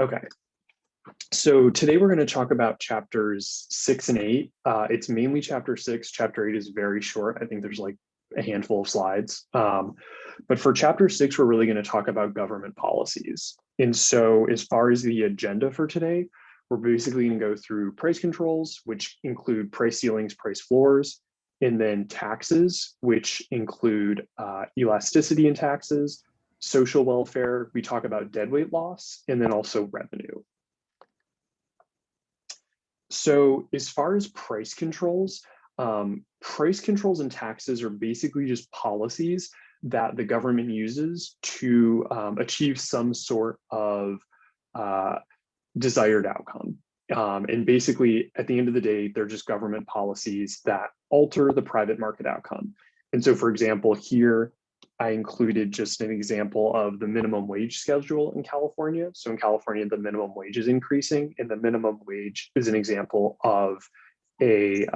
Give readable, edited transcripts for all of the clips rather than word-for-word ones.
Okay, so today we're going to talk about chapters 6 and 8. It's mainly chapter 6. Chapter 8 is very short. I think there's like a handful of slides. But for chapter 6, we're really going to talk about government policies. And so as far as the agenda for today, we're basically going to go through price controls, which include price ceilings, price floors, and then taxes, which include elasticity in taxes, social welfare. We talk about deadweight loss, and then also revenue. So as far as price controls and taxes are basically just policies that the government uses to achieve some sort of desired outcome. And basically, at the end of the day, they're just government policies that alter the private market outcome. And so, for example, here, I included just an example of the minimum wage schedule in California. So in California, the minimum wage is increasing, and the minimum wage is an example of a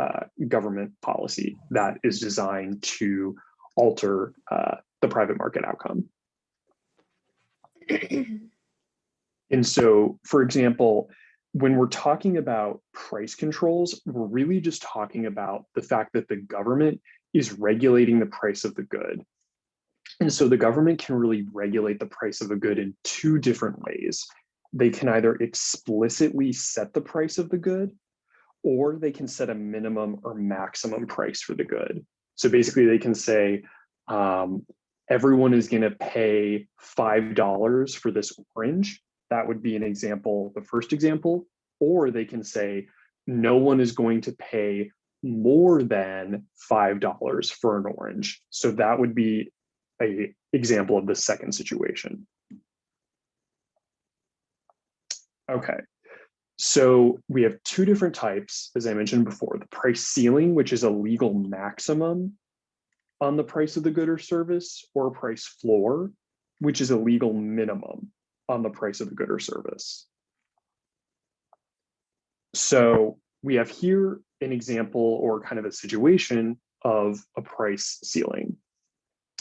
government policy that is designed to alter the private market outcome. And so, for example, when we're talking about price controls, we're really just talking about the fact that the government is regulating the price of the good. And so the government can really regulate the price of a good in two different ways. They can either explicitly set the price of the good, or they can set a minimum or maximum price for the good. So basically they can say, everyone is going to pay $5 for this orange. That would be an example, the first example. Or they can say, no one is going to pay more than $5 for an orange. So that would be an example of the second situation. Okay, so we have two different types, as I mentioned before, the price ceiling, which is a legal maximum on the price of the good or service, or price floor, which is a legal minimum on the price of the good or service. So we have here an example or kind of a situation of a price ceiling.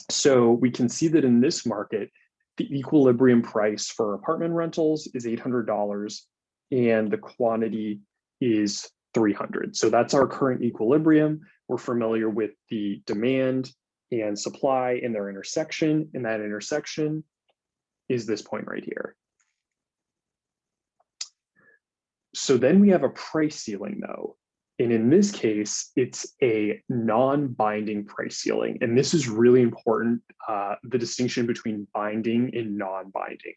So we can see that in this market, the equilibrium price for apartment rentals is $800 and the quantity is 300. So that's our current equilibrium. We're familiar with the demand and supply in their intersection, and that intersection is this point right here. So then we have a price ceiling though. And in this case, it's a non-binding price ceiling. And this is really important, the distinction between binding and non-binding.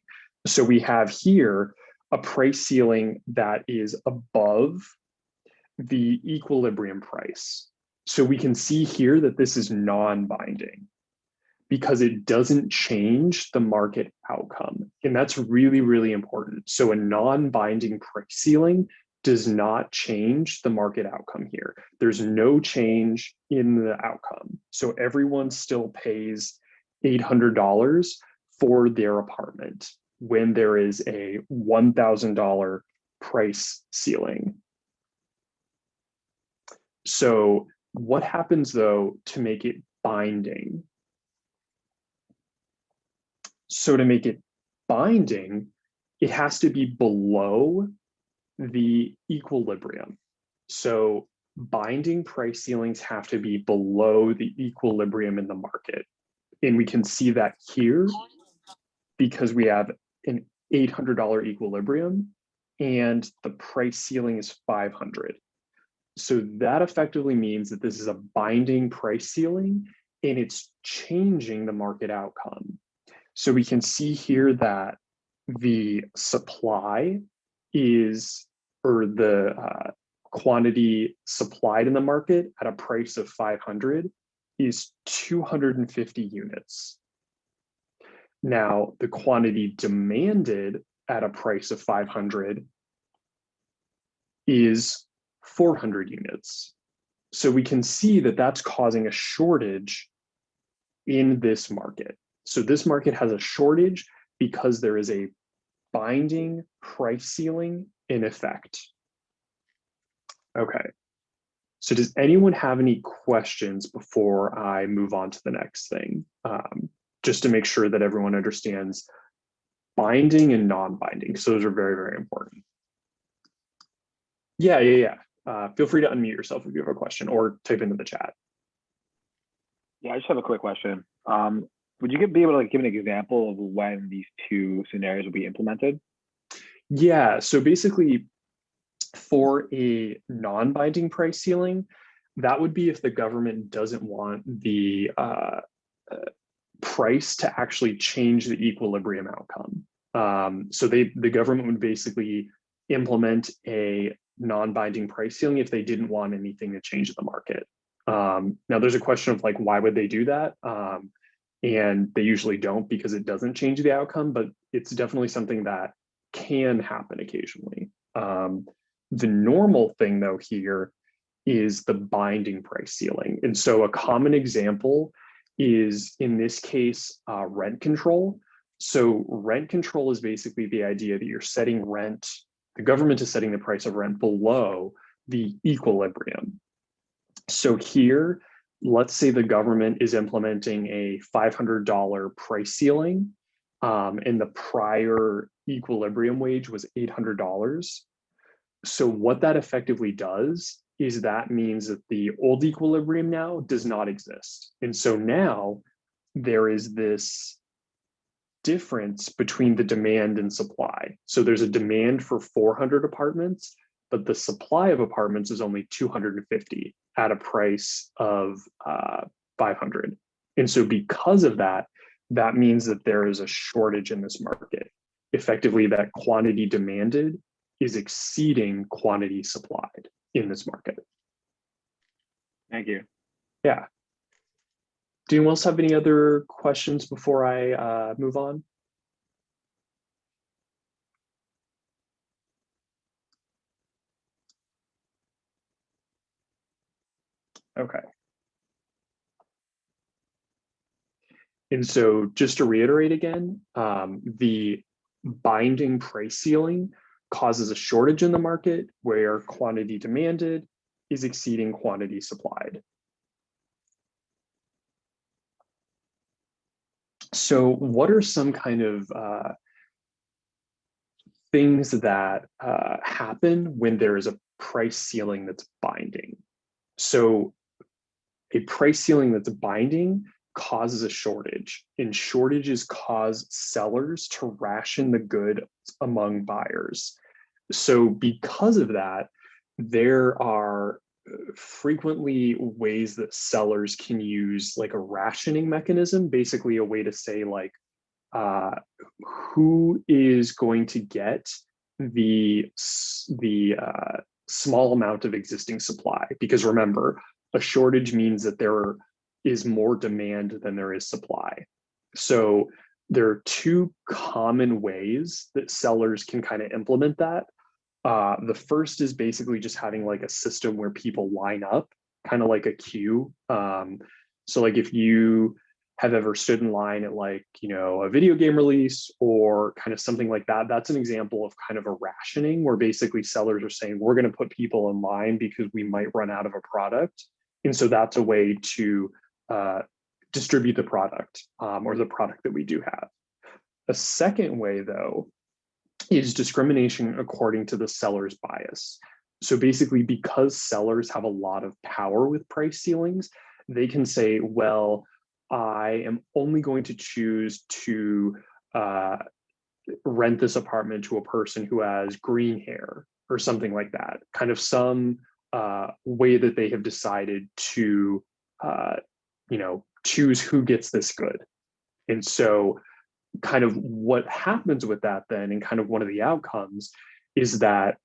So we have here a price ceiling that is above the equilibrium price. So we can see here that this is non-binding because it doesn't change the market outcome. And that's really, really important. So a non-binding price ceiling does not change the market outcome here. There's no change in the outcome. So everyone still pays $800 for their apartment when there is a $1,000 price ceiling. So what happens though to make it binding? So to make it binding, it has to be below the equilibrium. So binding price ceilings have to be below the equilibrium in the market. And we can see that here because we have an $800 equilibrium and the price ceiling is 500. So that effectively means that this is a binding price ceiling and it's changing the market outcome. So we can see here that the supply is, or the quantity supplied in the market at a price of 500 is 250 units. Now, the quantity demanded at a price of 500 is 400 units. So we can see that that's causing a shortage in this market. So this market has a shortage because there is a binding price ceiling in effect. Okay, so does anyone have any questions before I move on to the next thing? Just to make sure that everyone understands binding and non-binding. So those are very, very important. Yeah. Feel free to unmute yourself if you have a question or type into the chat. Yeah, I just have a quick question. Would you be able to give an example of when these two scenarios will be implemented? Yeah, so basically for a non-binding price ceiling, that would be if the government doesn't want the price to actually change the equilibrium outcome. So the government would basically implement a non-binding price ceiling if they didn't want anything to change in the market. Now there's a question of like, why would they do that? And they usually don't because it doesn't change the outcome, but it's definitely something that can happen occasionally. The normal thing though here is the binding price ceiling. And so a common example is in this case, rent control. So rent control is basically the idea that you're setting rent, the government is setting the price of rent below the equilibrium. So here, let's say the government is implementing a $500 price ceiling, and the prior equilibrium wage was $800. So what that effectively does is that means that the old equilibrium now does not exist. And so now there is this difference between the demand and supply. So there's a demand for 400 apartments, but the supply of apartments is only 250 at a price of 500. And so because of that, that means that there is a shortage in this market. Effectively, that quantity demanded is exceeding quantity supplied in this market. Thank you. Yeah. Do anyone else have any other questions before I move on? Okay. And so just to reiterate again, the binding price ceiling causes a shortage in the market where quantity demanded is exceeding quantity supplied. So what are some kind of things that happen when there is a price ceiling that's binding? So a price ceiling that's binding causes a shortage, and shortages cause sellers to ration the goods among buyers. So because of that, there are frequently ways that sellers can use like a rationing mechanism, basically a way to say like, who is going to get the small amount of existing supply? Because remember, a shortage means that there is more demand than there is supply. So there are two common ways that sellers can kind of implement that. The first is basically just having like a system where people line up, kind of like a queue. So like if you have ever stood in line at like, you know, a video game release or kind of something like that, that's an example of kind of a rationing where basically sellers are saying, we're going to put people in line because we might run out of a product. And so that's a way to distribute the product or the product that we do have. A second way, though, is discrimination according to the seller's bias. So basically, because sellers have a lot of power with price ceilings, they can say, well, I am only going to choose to rent this apartment to a person who has green hair or something like that. Kind of some way that they have decided to, you know, choose who gets this good. And so kind of what happens with that then, and kind of one of the outcomes is that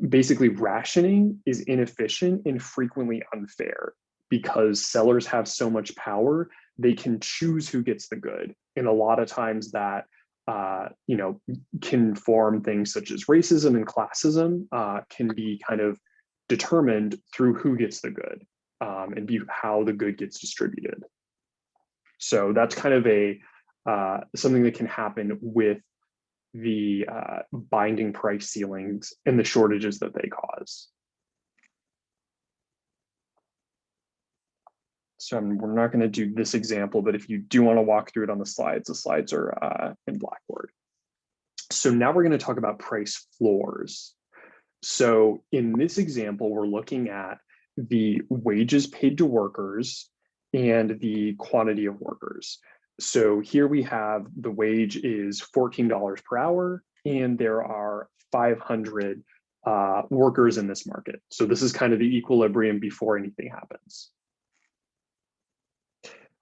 basically rationing is inefficient and frequently unfair because sellers have so much power, they can choose who gets the good. And a lot of times that, you know, can form things such as racism and classism can be kind of determined through who gets the good and be how the good gets distributed. So that's kind of a something that can happen with the binding price ceilings and the shortages that they cause. So we're not going to do this example, but if you do want to walk through it on the slides are in Blackboard. So now we're going to talk about price floors. So in this example, we're looking at the wages paid to workers and the quantity of workers. So here we have the wage is $14 per hour, and there are 500 workers in this market. So this is kind of the equilibrium before anything happens.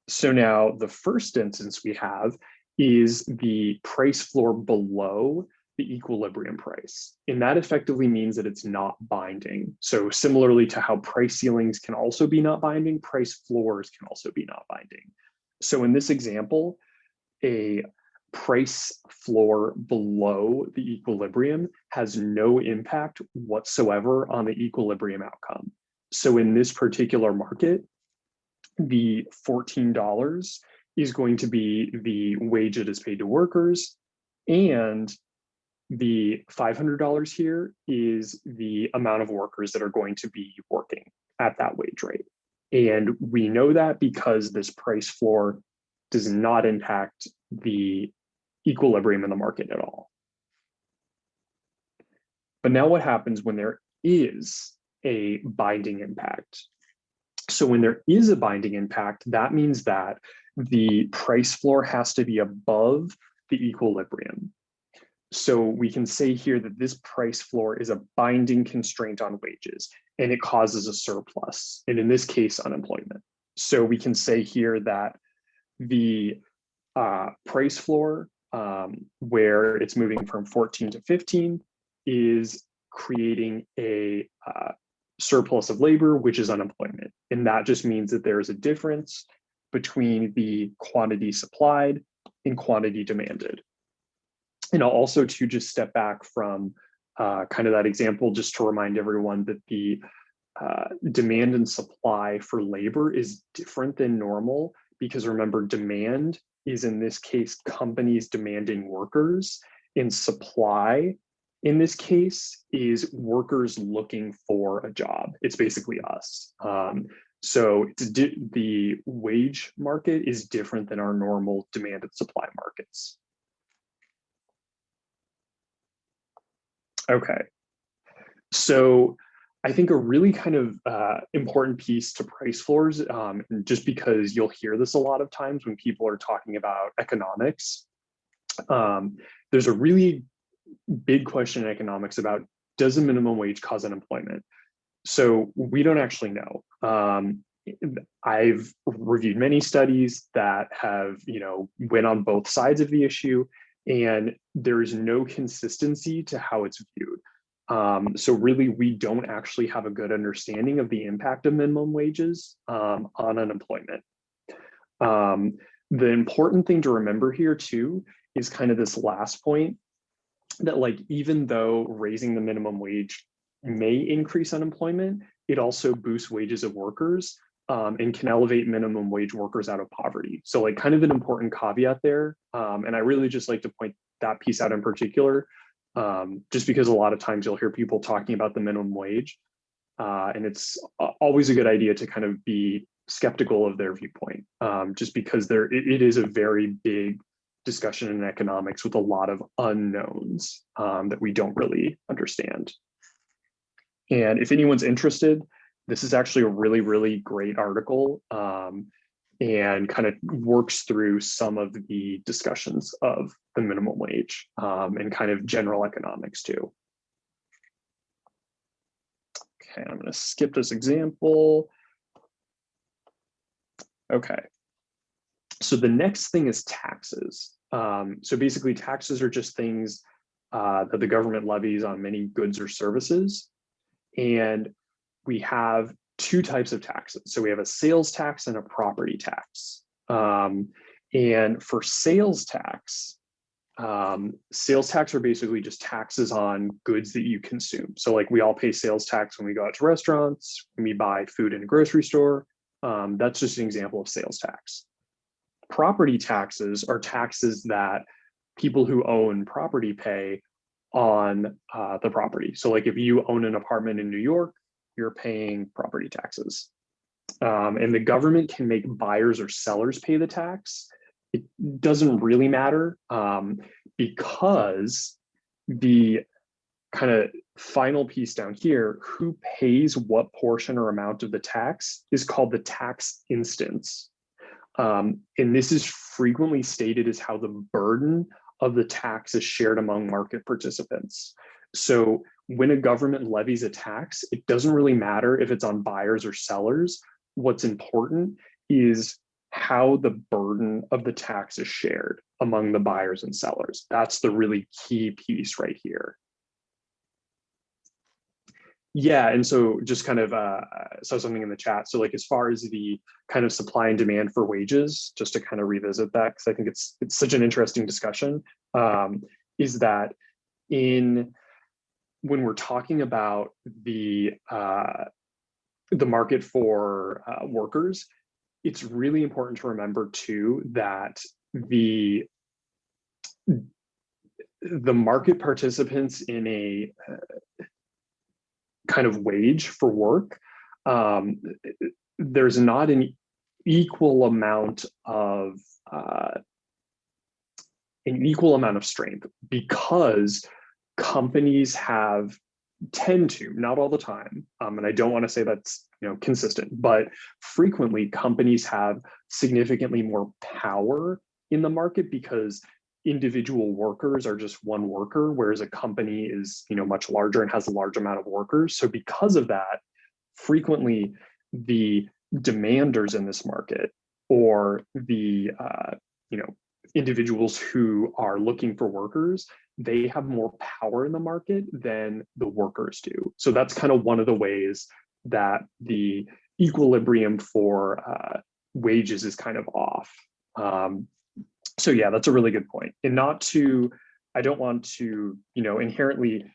So now the first instance we have is the price floor below the equilibrium price. And that effectively means that it's not binding. So similarly to how price ceilings can also be not binding, price floors can also be not binding. So in this example, a price floor below the equilibrium has no impact whatsoever on the equilibrium outcome. So in this particular market, the $14 is going to be the wage that is paid to workers, and the $500 here is the amount of workers that are going to be working at that wage rate. And we know that because this price floor does not impact the equilibrium in the market at all. But now what happens when there is a binding impact? So when there is a binding impact, that means that the price floor has to be above the equilibrium. So we can say here that this price floor is a binding constraint on wages, and it causes a surplus, and in this case, unemployment. So we can say here that the price floor, where it's moving from 14 to 15, is creating a surplus of labor, which is unemployment. And that just means that there is a difference between the quantity supplied and quantity demanded. And I'll also to just step back from kind of that example, just to remind everyone that the demand and supply for labor is different than normal, because remember, demand is in this case companies demanding workers, and supply in this case is workers looking for a job. It's basically us. So the wage market is different than our normal demand and supply markets. Okay, so I think a really kind of important piece to price floors, just because you'll hear this a lot of times when people are talking about economics, there's a really big question in economics about, does a minimum wage cause unemployment? So we don't actually know. I've reviewed many studies that have, went on both sides of the issue, and there's no consistency to how it's viewed. So really, we don't actually have a good understanding of the impact of minimum wages on unemployment. The important thing to remember here too is kind of this last point, that like, even though raising the minimum wage may increase unemployment, it also boosts wages of workers and can elevate minimum wage workers out of poverty. So like kind of an important caveat there. And I really just like to point that piece out in particular, just because a lot of times you'll hear people talking about the minimum wage, and it's always a good idea to kind of be skeptical of their viewpoint, just because it is a very big discussion in economics with a lot of unknowns that we don't really understand. And if anyone's interested, this is actually a really, really great article, and kind of works through some of the discussions of the minimum wage and kind of general economics too. Okay, I'm going to skip this example. Okay, so the next thing is taxes. So basically, taxes are just things that the government levies on many goods or services. And we have two types of taxes. So we have a sales tax and a property tax. And for sales tax are basically just taxes on goods that you consume. So like we all pay sales tax when we go out to restaurants, when we buy food in a grocery store. That's just an example of sales tax. Property taxes are taxes that people who own property pay on the property. So like if you own an apartment in New York, you're paying property taxes. And the government can make buyers or sellers pay the tax. It doesn't really matter because the kind of final piece down here, who pays what portion or amount of the tax, is called the tax instance. And this is frequently stated as how the burden of the tax is shared among market participants. So when a government levies a tax, it doesn't really matter if it's on buyers or sellers. What's important is how the burden of the tax is shared among the buyers and sellers. That's the really key piece right here. Yeah, and so just kind of saw something in the chat. So like as far as the kind of supply and demand for wages, just to kind of revisit that, because I think it's such an interesting discussion, is that when we're talking about the market for workers, it's really important to remember too that the market participants in a kind of wage for work, there's not an equal amount of strength, because companies tend to, not all the time, and I don't want to say that's consistent, but frequently companies have significantly more power in the market because individual workers are just one worker, whereas a company is much larger and has a large amount of workers. So because of that, frequently the demanders in this market, or the individuals who are looking for workers, they have more power in the market than the workers do. So that's kind of one of the ways that the equilibrium for wages is kind of off. So yeah, that's a really good point. And I don't want to, inherently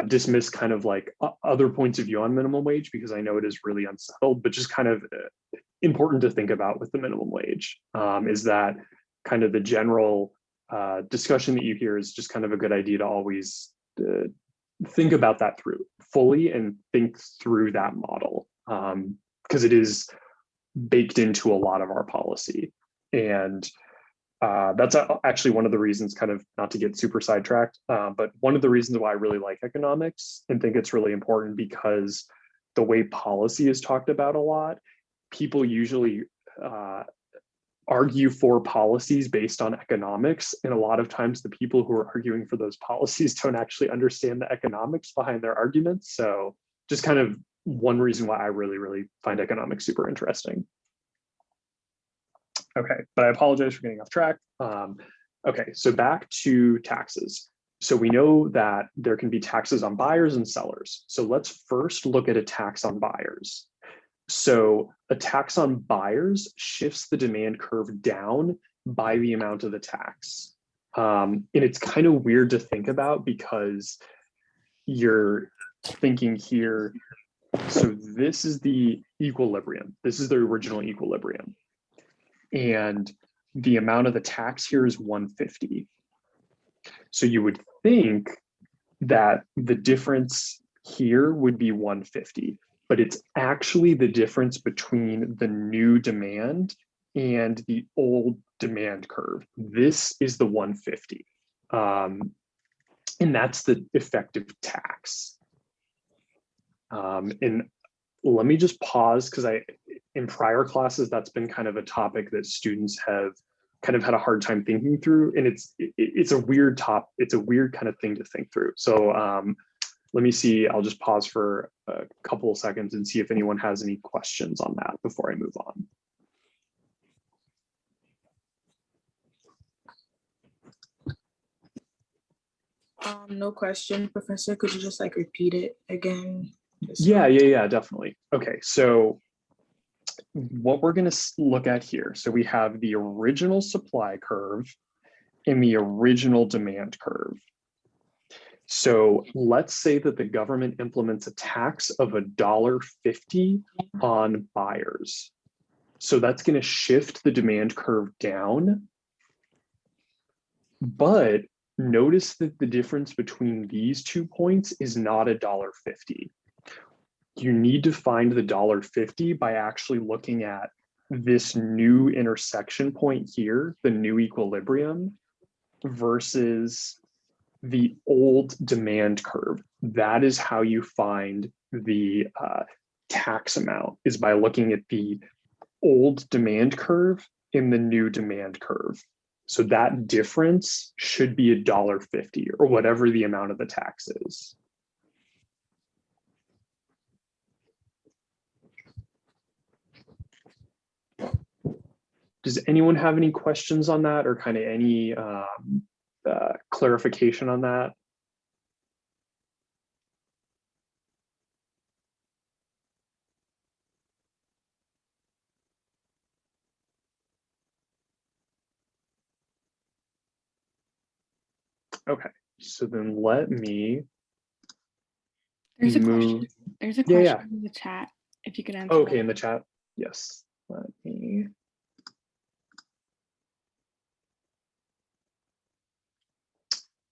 dismiss kind of like other points of view on minimum wage, because I know it is really unsettled, but just kind of important to think about with the minimum wage, is that kind of the general discussion that you hear is just kind of a good idea to always think about that through fully and think through that model, because it is baked into a lot of our policy. And that's actually one of the reasons, kind of not to get super sidetracked, but one of the reasons why I really like economics and think it's really important, because the way policy is talked about a lot, people usually argue for policies based on economics. And a lot of times the people who are arguing for those policies don't actually understand the economics behind their arguments. So just kind of one reason why I really, really find economics super interesting. Okay, but I apologize for getting off track. Okay, so back to taxes. So we know that there can be taxes on buyers and sellers. So let's first look at a tax on buyers. So a tax on buyers shifts the demand curve down by the amount of the tax. And it's kind of weird to think about, because you're thinking here, so this is the equilibrium. This is the original equilibrium. And the amount of the tax here is 150. So you would think that the difference here would be 150, but it's actually the difference between the new demand and the old demand curve. This is the 150. And that's the effective tax. And let me just pause, because in prior classes, that's been kind of a topic that students have kind of had a hard time thinking through. And it's a weird kind of thing to think through. So let me see, I'll just pause for a couple of seconds and see if anyone has any questions on that before I move on. No question, Professor. Could you just like repeat it again? Yeah, definitely. Okay, so what we're going to look at here, so we have the original supply curve and the original demand curve. So let's say that the government implements a tax of $1.50 on buyers. So that's going to shift the demand curve down. But notice that the difference between these 2 points is not $1.50. You need to find the $1.50 by actually looking at this new intersection point here, the new equilibrium, versus the old demand curve. That is how you find the tax amount, is by looking at the old demand curve in the new demand curve. So that difference should be $1.50 or whatever the amount of the tax is. Does anyone have any questions on that, or kind of any clarification on that? Okay, so then let me There's a move. question. There's a Yeah, question yeah. in the chat. If you could answer. Okay, that. in the chat. Yes. Let me.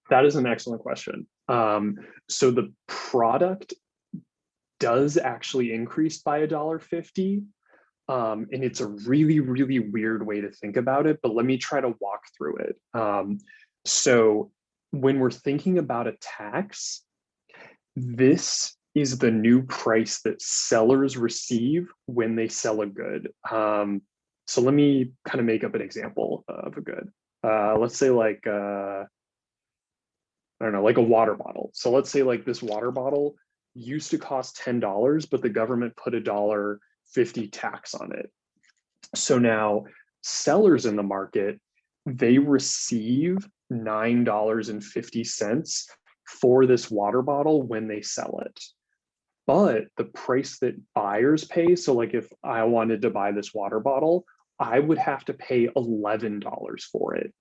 That is an excellent question. So the product does actually increase by $1.50. And it's a really, really weird way to think about it, but let me try to walk through it. So when we're thinking about a tax, this is the new price that sellers receive when they sell a good. So let me kind of make up an example of a good. Let's say like, I don't know, like a water bottle. So let's say like this water bottle used to cost $10, but the government put $1.50 tax on it. So now sellers in the market, they receive $9.50 for this water bottle when they sell it. But the price that buyers pay, so like if I wanted to buy this water bottle, I would have to pay $11 for it.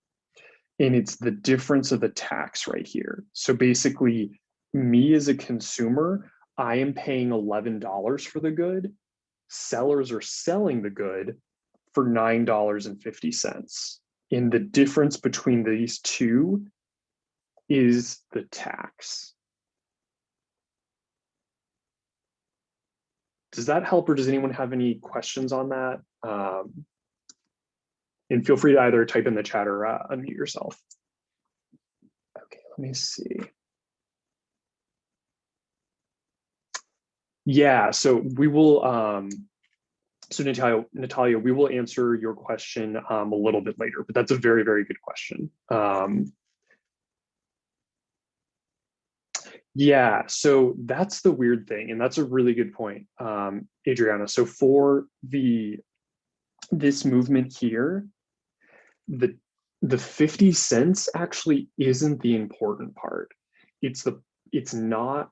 And it's the difference of the tax right here. So basically, me as a consumer, I am paying $11 for the good. Sellers are selling the good for $9.50. And the difference between these two is the tax. Does that help, or does anyone have any questions on that? And feel free to either type in the chat or unmute yourself. Okay, let me see. Yeah, so we will, so Natalia, we will answer your question a little bit later, but that's a very, very good question. Yeah, so that's the weird thing, and that's a really good point, Adriana. So for this movement here, the 50 cents actually isn't the important part. It's not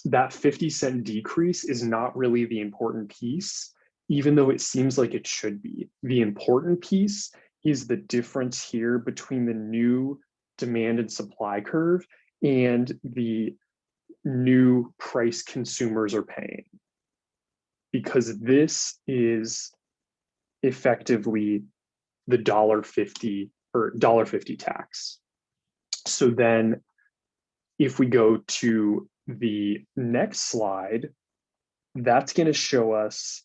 that 50-cent decrease is not really the important piece, even though it seems like it should be. The important piece is the difference here between the new demand and supply curve and the new price consumers are paying. Because this is effectively the $1.50 or $1.50 tax. So then if we go to the next slide, that's going to show us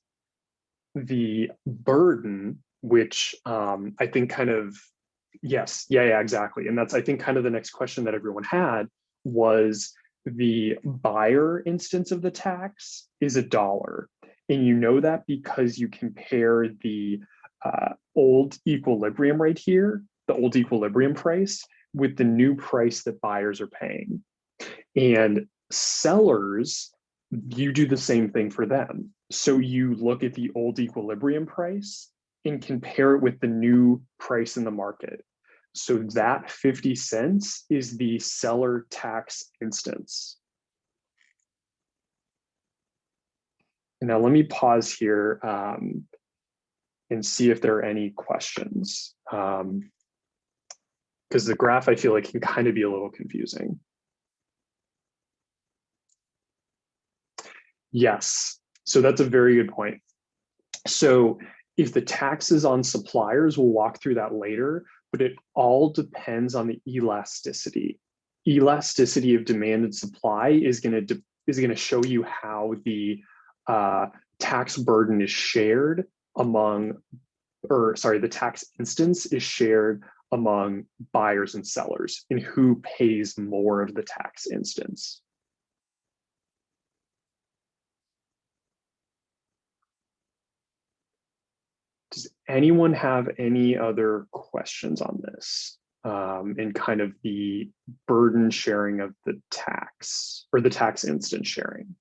the burden, which I think kind of, yes, yeah, exactly. And that's, I think, kind of the next question that everyone had was the buyer instance of the tax is $1. And you know that because you compare the old equilibrium right here, the old equilibrium price, with the new price that buyers are paying. And sellers, you do the same thing for them. So you look at the old equilibrium price and compare it with the new price in the market. So that 50 cents is the seller tax instance. And now let me pause here and see if there are any questions. Because the graph, I feel like, can kind of be a little confusing. Yes, so that's a very good point. So if the tax is on suppliers, we'll walk through that later, but it all depends on the elasticity. Elasticity of demand and supply is going to show you how the tax burden is shared among, or sorry, the tax instance is shared among buyers and sellers and who pays more of the tax instance. Does anyone have any other questions on this? And kind of the burden sharing of the tax or the tax instance sharing?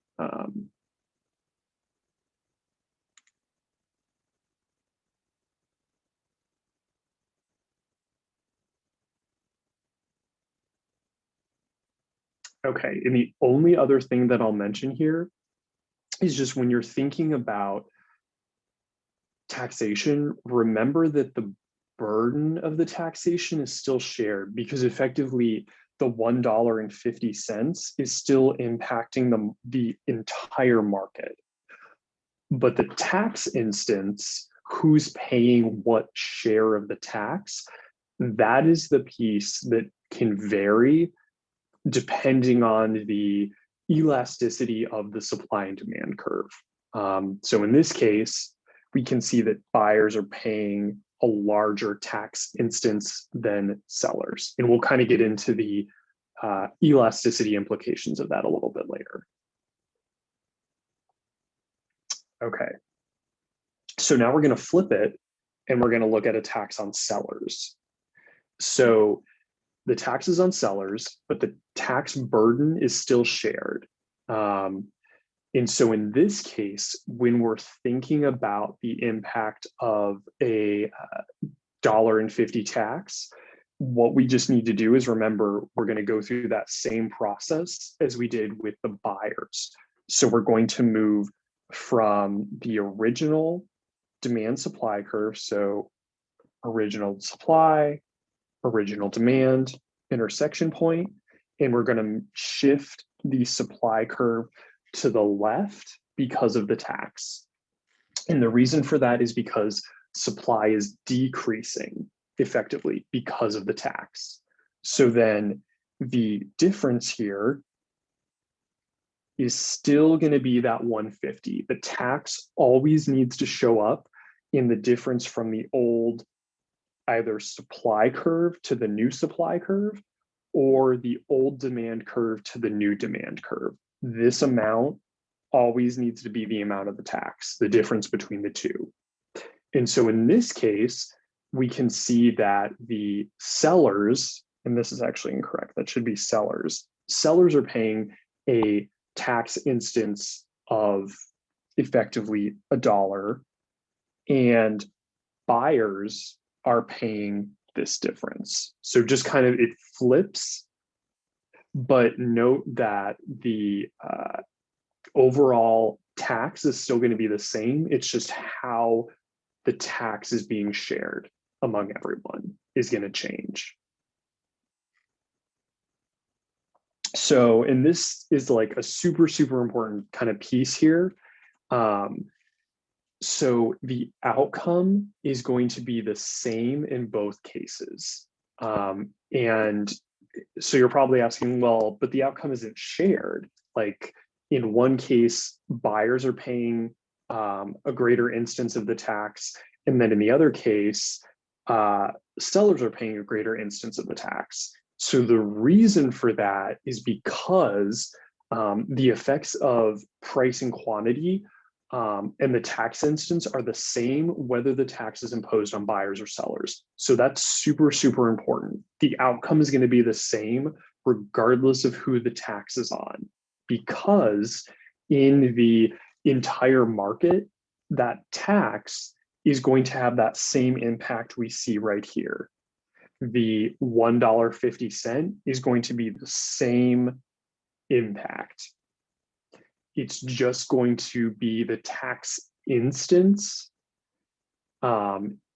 Okay, and the only other thing that I'll mention here is just when you're thinking about taxation, remember that the burden of the taxation is still shared, because effectively the $1.50 is still impacting the entire market. But the tax instance, who's paying what share of the tax, that is the piece that can vary depending on the elasticity of the supply and demand curve. So in this case, we can see that buyers are paying a larger tax instance than sellers. And we'll kind of get into the elasticity implications of that a little bit later. Okay, so now we're going to flip it and we're going to look at a tax on sellers. So the tax is on sellers, but the tax burden is still shared. And so in this case, when we're thinking about the impact of a $1.50 tax, what we just need to do is remember, we're going to go through that same process as we did with the buyers. So we're going to move from the original demand supply curve. So original supply, original demand, intersection point, and we're going to shift the supply curve to the left because of the tax. And the reason for that is because supply is decreasing effectively because of the tax. So then the difference here is still going to be that 150. The tax always needs to show up in the difference from the old either supply curve to the new supply curve, or the old demand curve to the new demand curve. This amount always needs to be the amount of the tax, the difference between the two. And so in this case, we can see that the sellers, and this is actually incorrect, that should be sellers. Sellers are paying a tax instance of effectively $1, and buyers are paying this difference. So just kind of, it flips, but note that the overall tax is still going to be the same. It's just how the tax is being shared among everyone is going to change. So, and this is like a super, super important kind of piece here. So the outcome is going to be the same in both cases. And so you're probably asking, well, but the outcome isn't shared. Like in one case, buyers are paying a greater instance of the tax. And then in the other case, sellers are paying a greater instance of the tax. So the reason for that is because the effects of price and quantity and the tax instance are the same whether the tax is imposed on buyers or sellers. So that's super, super important. The outcome is going to be the same regardless of who the tax is on, because in the entire market, that tax is going to have that same impact we see right here. The $1.50 is going to be the same impact. It's just going to be the tax instance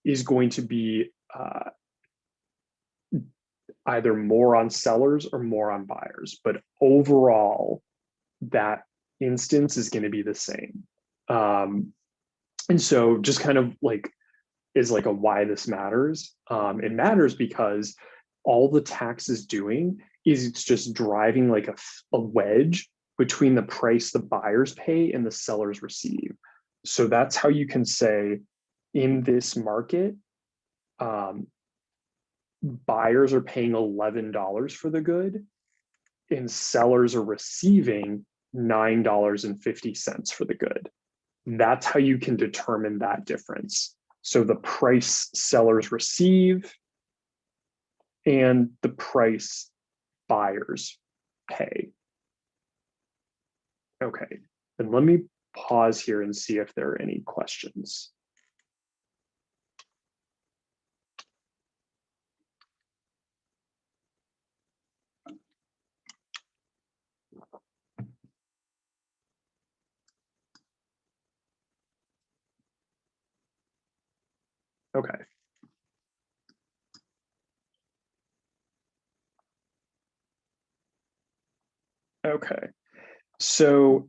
is going to be either more on sellers or more on buyers, but overall, that instance is going to be the same. And so just kind of like is like a why this matters. It matters because all the tax is doing is it's just driving like a wedge between the price the buyers pay and the sellers receive. So that's how you can say in this market, buyers are paying $11 for the good and sellers are receiving $9.50 for the good. That's how you can determine that difference. So the price sellers receive and the price buyers pay. Okay, and let me pause here and see if there are any questions. Okay. Okay, so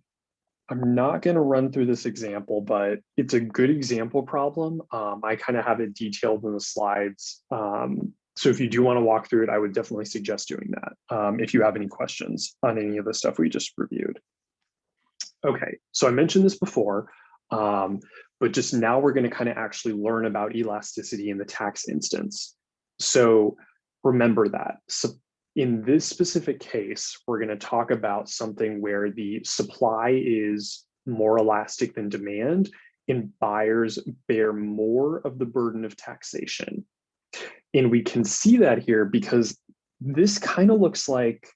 I'm not going to run through this example, but it's a good example problem. I kind of have it detailed in the slides. So if you do want to walk through it, I would definitely suggest doing that if you have any questions on any of the stuff we just reviewed. Okay, so I mentioned this before, but just now we're going to kind of actually learn about elasticity in the tax instance. So remember that. So in this specific case, we're going to talk about something where the supply is more elastic than demand and buyers bear more of the burden of taxation. And we can see that here because this kind of looks like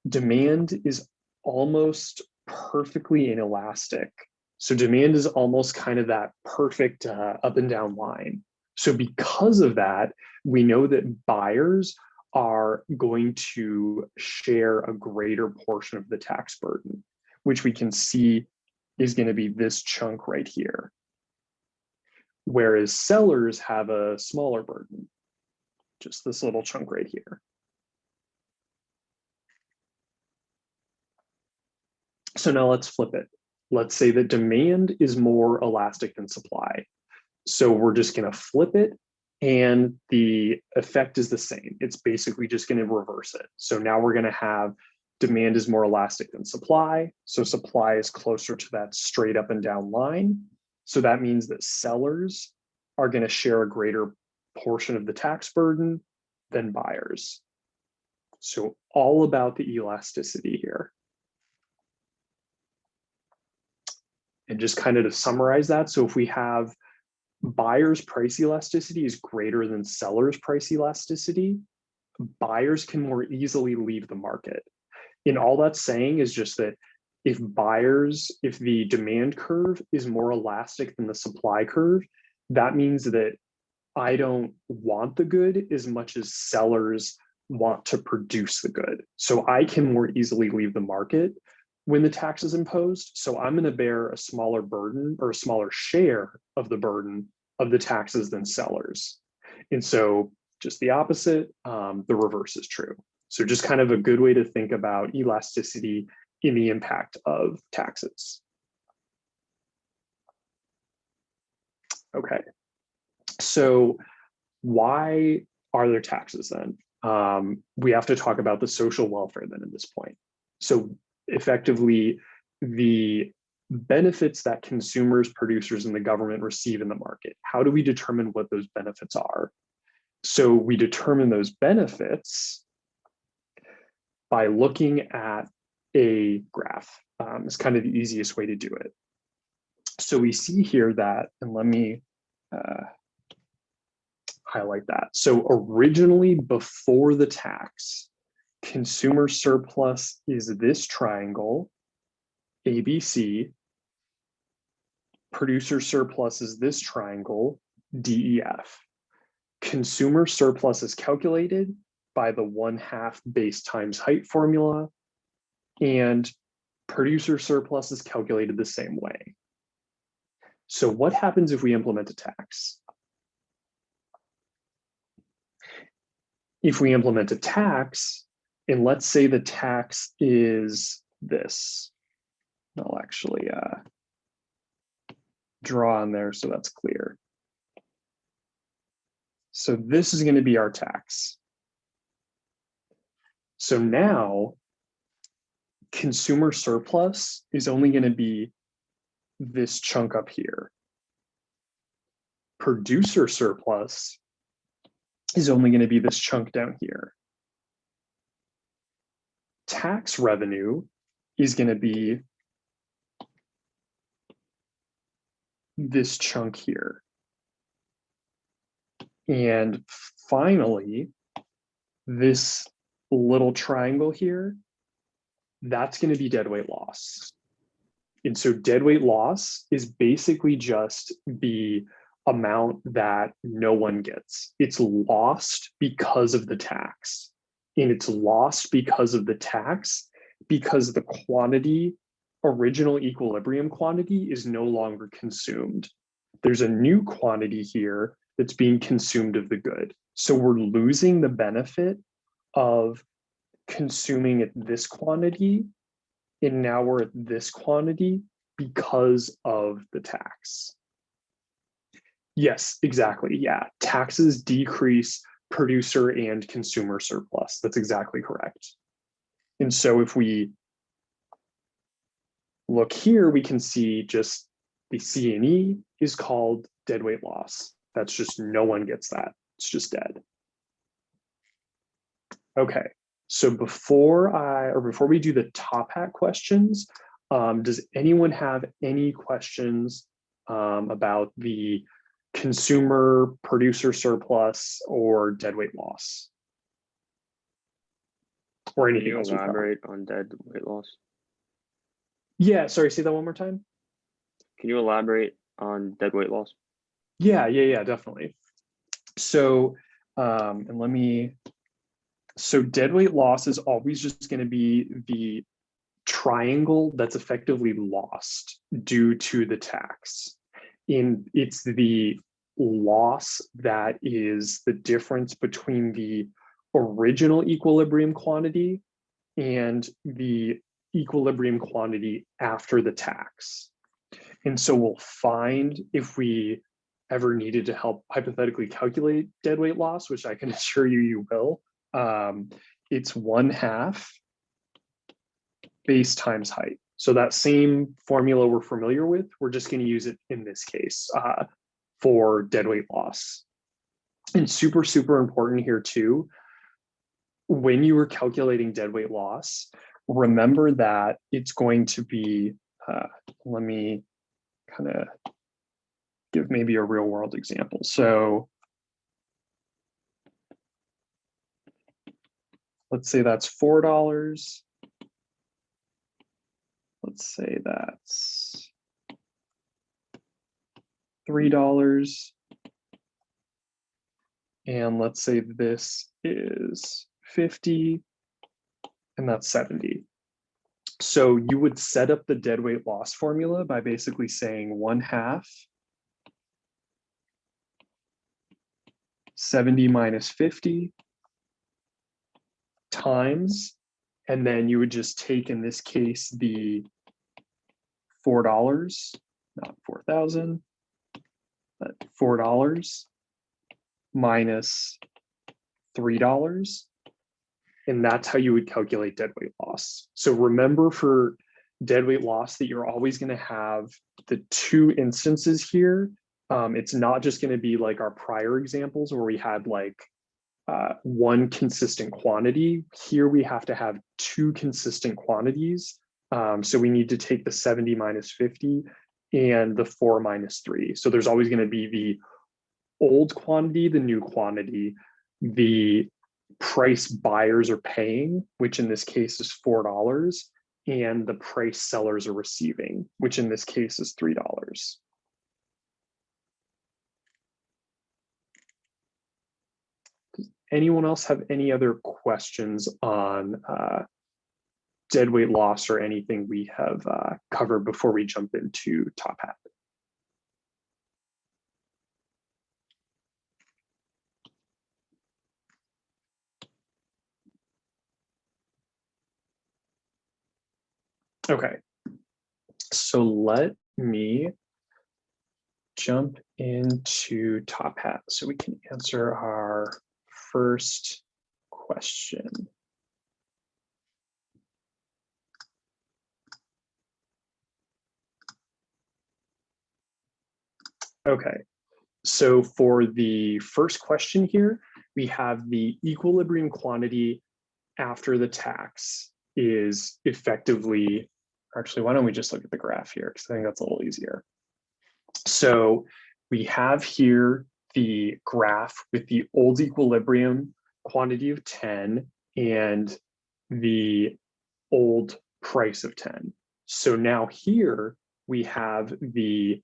demand is almost perfectly inelastic. So demand is almost kind of that perfect up and down line. So because of that, we know that buyers are going to share a greater portion of the tax burden, which we can see is going to be this chunk right here. Whereas sellers have a smaller burden, just this little chunk right here. So now let's flip it. Let's say that demand is more elastic than supply. So we're just going to flip it and the effect is the same. It's basically just going to reverse it. So now we're going to have demand is more elastic than supply. So supply is closer to that straight up and down line. So that means that sellers are going to share a greater portion of the tax burden than buyers. So all about the elasticity here. And just kind of to summarize that, so if we have buyers' price elasticity is greater than sellers' price elasticity, buyers can more easily leave the market. And all that's saying is just that if the demand curve is more elastic than the supply curve, that means that I don't want the good as much as sellers want to produce the good. So I can more easily leave the market when the tax is imposed. So I'm going to bear a smaller burden or a smaller share of the burden of the taxes than sellers. And so just the opposite, the reverse is true. So just kind of a good way to think about elasticity in the impact of taxes. Okay, so why are there taxes then? We have to talk about the social welfare then at this point. So effectively, the benefits that consumers, producers, and the government receive in the market. How do we determine what those benefits are? So we determine those benefits by looking at a graph. It's kind of the easiest way to do it. So we see here that, and let me highlight that. So originally, before the tax, consumer surplus is this triangle, ABC. Producer surplus is this triangle, DEF. Consumer surplus is calculated by the 1/2 base times height formula, and producer surplus is calculated the same way. So what happens if we implement a tax? If we implement a tax, and let's say the tax is this, I'll actually draw on there so that's clear. So this is going to be our tax. So now consumer surplus is only going to be this chunk up here. Producer surplus is only going to be this chunk down here. Tax revenue is going to be this chunk here. And finally, this little triangle here, that's going to be deadweight loss. And so deadweight loss is basically just the amount that no one gets. It's lost because of the tax. And it's lost because of the tax because the quantity, original equilibrium quantity, is no longer consumed. There's a new quantity here that's being consumed of the good. So we're losing the benefit of consuming at this quantity, and now we're at this quantity because of the tax. Yes, exactly. Yeah, taxes decrease producer and consumer surplus. That's exactly correct. And so if we look here, we can see just the C&E is called deadweight loss. That's just, no one gets that. It's just dead. Okay, so before we do the top hat questions, does anyone have any questions about the consumer producer surplus or deadweight loss? Or Can anything you else? we've covered? elaborate on dead weight loss? Yeah, sorry, say that one more time. Can you elaborate on dead weight loss? Yeah, definitely. So, and let me, so deadweight loss is always just going to be the triangle that's effectively lost due to the tax. It's the loss that is the difference between the original equilibrium quantity and the equilibrium quantity after the tax. And so we'll find, if we ever needed to help hypothetically calculate deadweight loss, which I can assure you will, it's 1/2 base times height. So that same formula we're familiar with, we're just going to use it in this case for deadweight loss. And super, super important here too, when you are calculating deadweight loss, remember that it's going to be, let me kind of give maybe a real world example. So let's say that's $4. Let's say that's $3. And let's say this is 50 and that's 70. So you would set up the deadweight loss formula by basically saying 1/2 70 minus 50 times, and then you would just take, in this case, the $4, not 4,000, but $4 minus $3. And that's how you would calculate deadweight loss. So remember, for deadweight loss, that you're always going to have the two instances here. It's not just going to be like our prior examples where we had like one consistent quantity. Here we have to have two consistent quantities. So we need to take the 70 minus 50 and the 4 minus 3. So there's always going to be the old quantity, the new quantity, the price buyers are paying, which in this case is $4, and the price sellers are receiving, which in this case is $3. Does anyone else have any other questions on deadweight loss or anything we have covered before we jump into top hat? Okay, so let me jump into top hat so we can answer our first question. Okay, so for the first question here, we have the equilibrium quantity after the tax is effectively, actually, why don't we just look at the graph here? Because I think that's a little easier. So we have here the graph with the old equilibrium quantity of 10 and the old price of 10. So now here we have the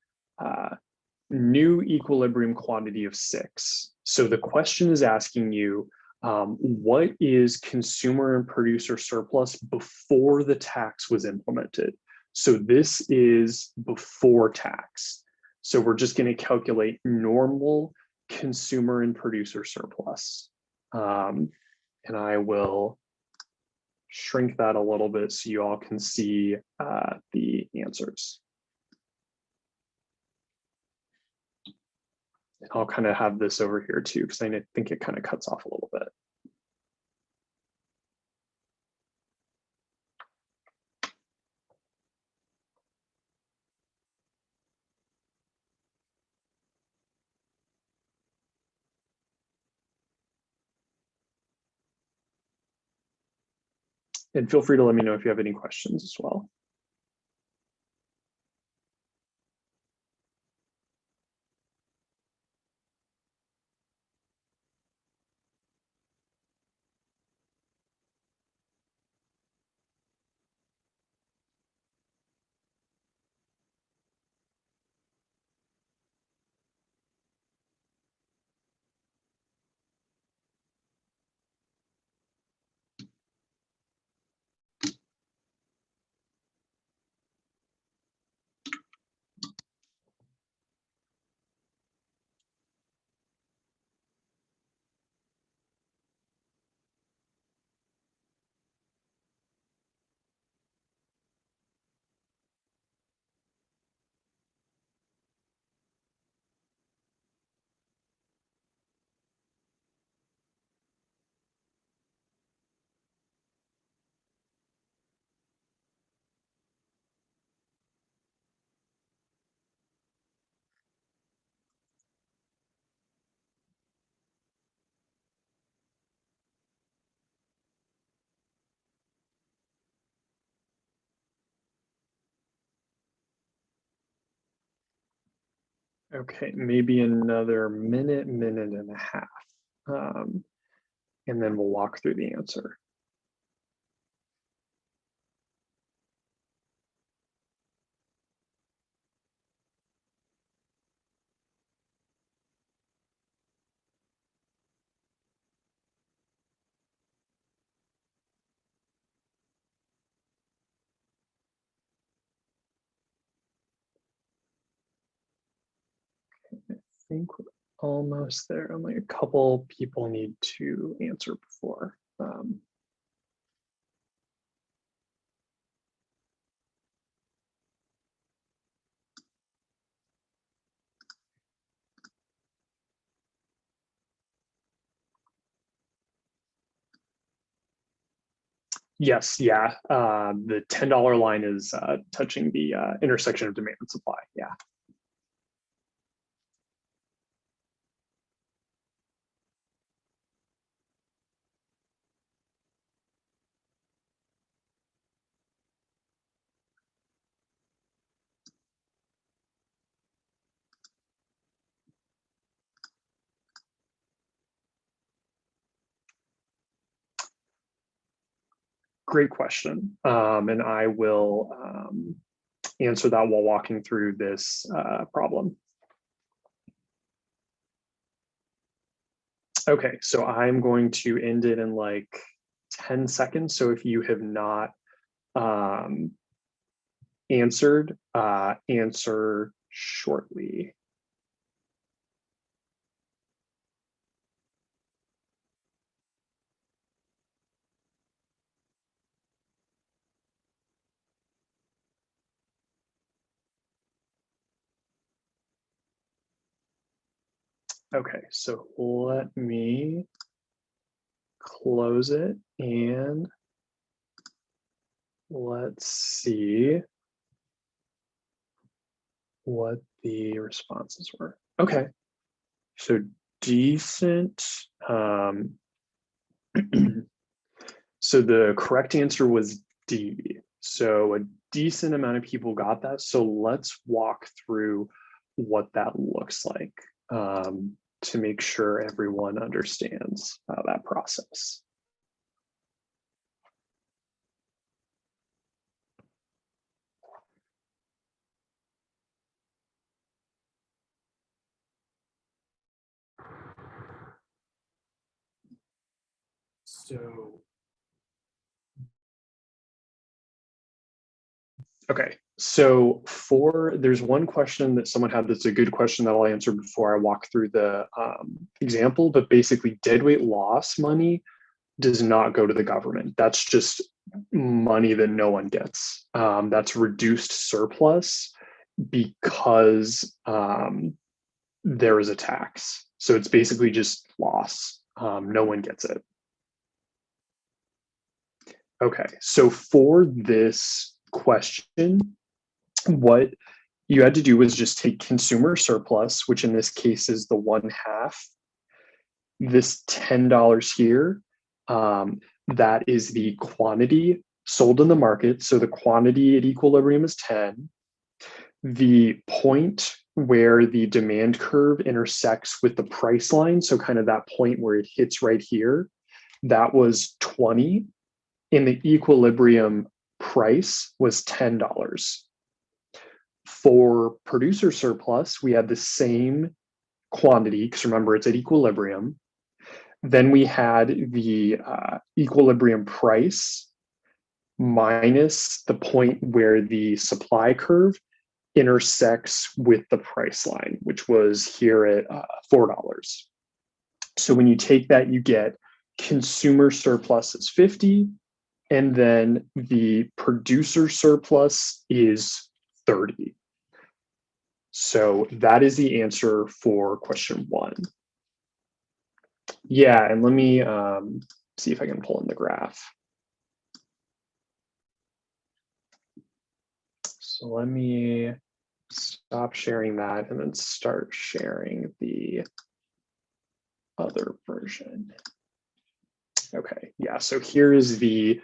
new equilibrium quantity of 6. So the question is asking you, what is consumer and producer surplus before the tax was implemented? So this is before tax. So we're just going to calculate normal consumer and producer surplus. And I will shrink that a little bit so you all can see the answers. I'll kind of have this over here too, because I think it kind of cuts off a little bit. And feel free to let me know if you have any questions as well. Okay, maybe another minute and a half. And then we'll walk through the answer. I think we're almost there. Only a couple people need to answer before. Yes, yeah. The $10 line is touching the intersection of demand and supply. Yeah. Great question. And I will answer that while walking through this problem. Okay, so I'm going to end it in like 10 seconds. So if you have not answered, answer shortly. Okay, so let me close it and let's see what the responses were. Okay, so decent Um, so the correct answer was D. So a decent amount of people got that. So let's walk through what that looks like to make sure everyone understands that process. So, okay, so there's one question that someone had that's a good question that I'll answer before I walk through the example, but basically deadweight loss money does not go to the government. That's just money that no one gets. That's reduced surplus because there is a tax. So it's basically just loss. No one gets it. Okay, so for this question, what you had to do was just take consumer surplus, which in this case is the 1/2. This $10 here, that is the quantity sold in the market. So the quantity at equilibrium is 10. The point where the demand curve intersects with the price line, so kind of that point where it hits right here, that was 20. And the equilibrium price was $10. For producer surplus, we had the same quantity, because remember, it's at equilibrium. Then we had the equilibrium price minus the point where the supply curve intersects with the price line, which was here at $4. So when you take that, you get consumer surplus is 50, and then the producer surplus is 30. So that is the answer for question 1. Yeah, and let me see if I can pull in the graph. So let me stop sharing that and then start sharing the other version. Okay, yeah, so here is the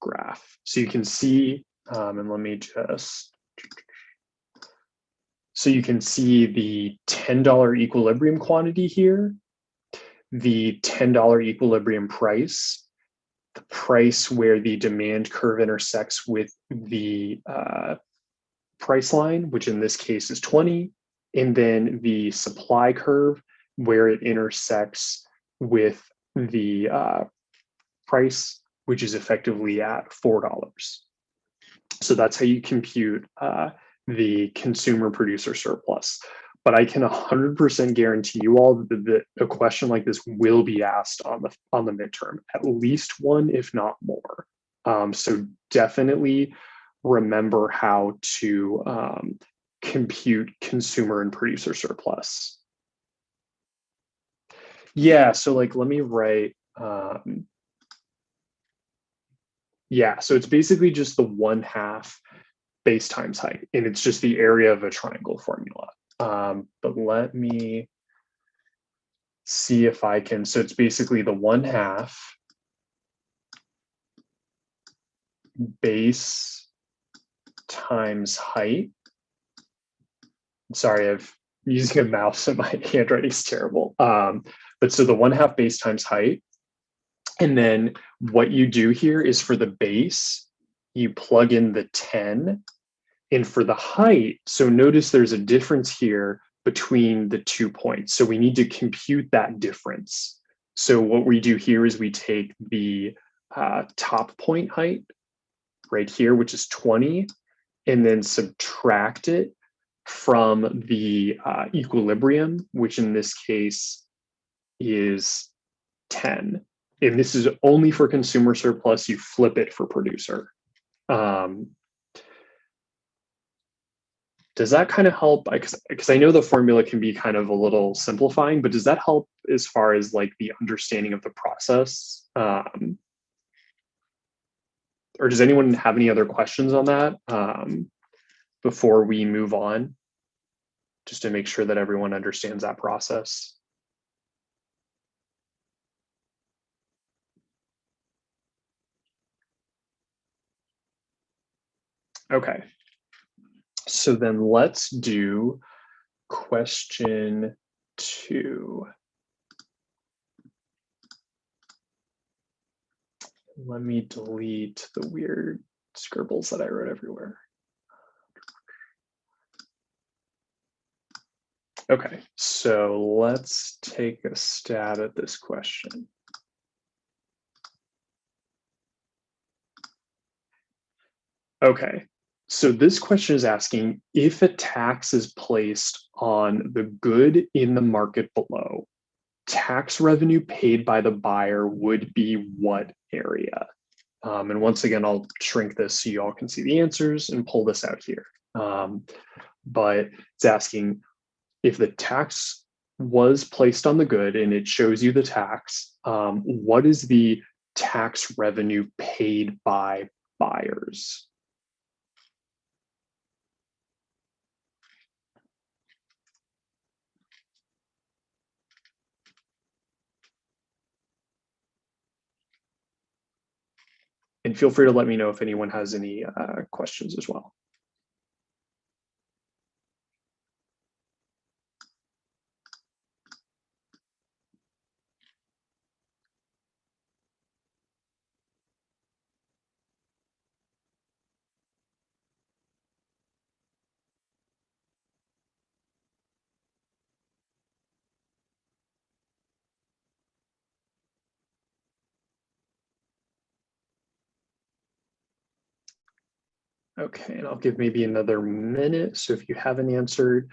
graph. So you can see, and let me just, so you can see the $10 equilibrium quantity here, the $10 equilibrium price, the price where the demand curve intersects with the price line, which in this case is 20, and then the supply curve where it intersects with the price, which is effectively at $4. So that's how you compute the consumer producer surplus. But I can 100% guarantee you all that a question like this will be asked on the midterm, at least one, if not more. So definitely remember how to compute consumer and producer surplus. Yeah, so like, let me write, yeah, so it's basically just the 1/2 base times height, and it's just the area of a triangle formula. But let me see if I can, so it's basically the 1/2 base times height. Sorry, I'm using a mouse and my handwriting's terrible. But so the 1/2 base times height. And then what you do here is for the base, you plug in the 10. And for the height, so notice there's a difference here between the 2 points. So we need to compute that difference. So what we do here is we take the top point height right here, which is 20, and then subtract it from the equilibrium, which in this case is 10. And this is only for consumer surplus, you flip it for producer. Does that kind of help? Because I know the formula can be kind of a little simplifying, but does that help as far as like the understanding of the process? Or does anyone have any other questions on that before we move on? Just to make sure that everyone understands that process. Okay. So then let's do question 2. Let me delete the weird scribbles that I wrote everywhere. Okay, so let's take a stab at this question. Okay, so this question is asking if a tax is placed on the good in the market below, tax revenue paid by the buyer would be what area? And once again, I'll shrink this so you all can see the answers and pull this out here. But it's asking if the tax was placed on the good and it shows you the tax, what is the tax revenue paid by buyers? And feel free to let me know if anyone has any questions as well. Okay, and I'll give maybe another minute. So if you haven't answered,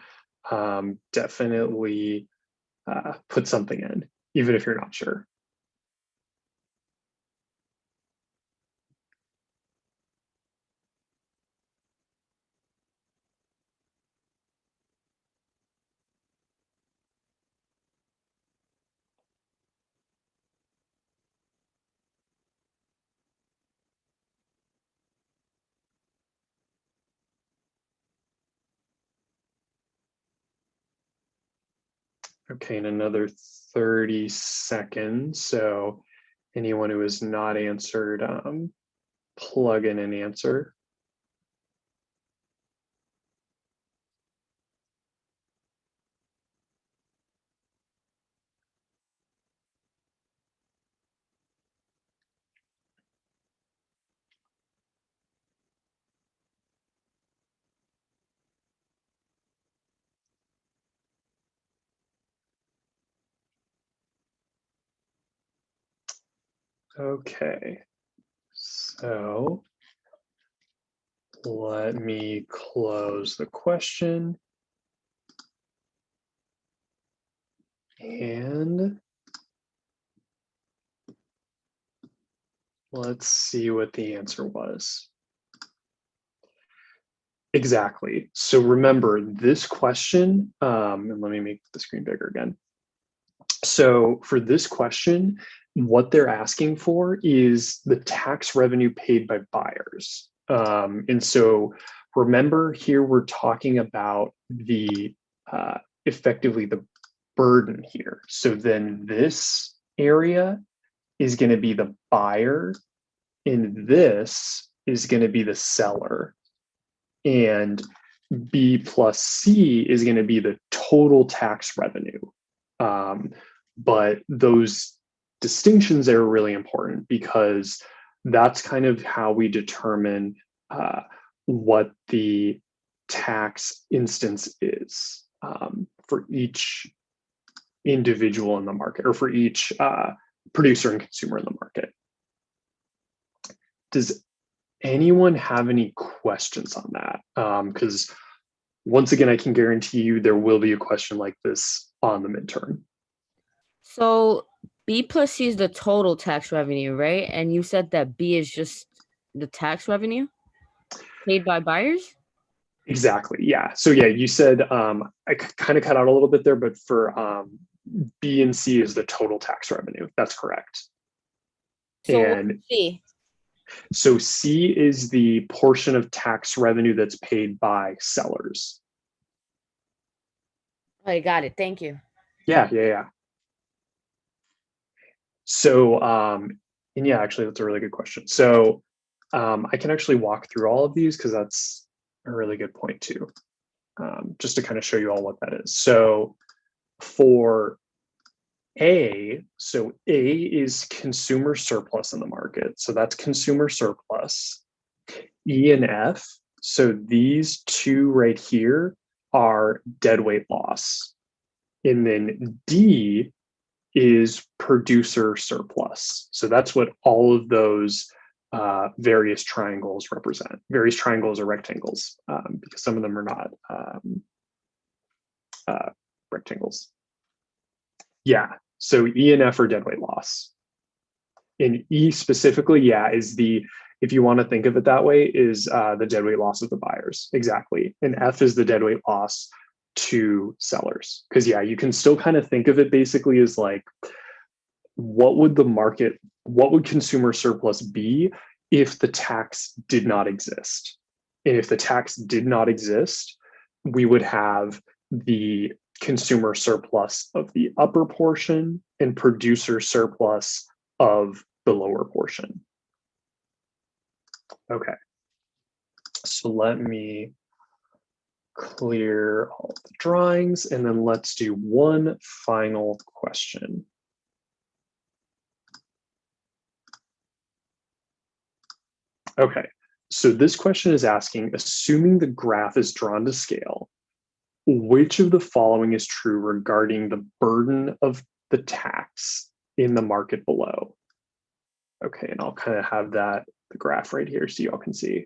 definitely put something in, even if you're not sure. Okay, in another 30 seconds. So anyone who has not answered, plug in an answer. Okay, so let me close the question. And let's see what the answer was. Exactly. So remember this question, and let me make the screen bigger again. So for this question, what they're asking for is the tax revenue paid by buyers. And so remember here, we're talking about the effectively the burden here. So then this area is going to be the buyer, and this is going to be the seller. And B plus C is going to be the total tax revenue. But those distinctions are really important because that's kind of how we determine what the tax instance is for each individual in the market, or for each producer and consumer in the market. Does anyone have any questions on that? Because once again, I can guarantee you there will be a question like this on the midterm. So B plus C is the total tax revenue, right? And you said that B is just the tax revenue paid by buyers? Exactly. Yeah. So yeah, you said I kind of cut out a little bit there, but for B and C is the total tax revenue. That's correct. So And C. so C is the portion of tax revenue that's paid by sellers. I got it. Thank you. Yeah. So, and yeah, actually, that's a really good question. So I can actually walk through all of these because that's a really good point too, just to kind of show you all what that is. So for A, so A is consumer surplus in the market. So that's consumer surplus. E and F, so these two right here are deadweight loss. And then D is producer surplus. So that's what all of those various triangles represent. Various triangles or rectangles, because some of them are not rectangles. Yeah, so E and F are deadweight loss. And E specifically, yeah, is the, if you want to think of it that way, is the deadweight loss of the buyers. Exactly. And F is the deadweight loss to sellers. Because yeah, you can still kind of think of it basically as like, what would the market, what would consumer surplus be if the tax did not exist? And if the tax did not exist, we would have the consumer surplus of the upper portion and producer surplus of the lower portion. Okay, so let me clear all the drawings and then let's do one final question. Okay, so this question is asking, assuming the graph is drawn to scale, which of the following is true regarding the burden of the tax in the market below? Okay, and I'll kind of have that, the graph right here so y'all can see.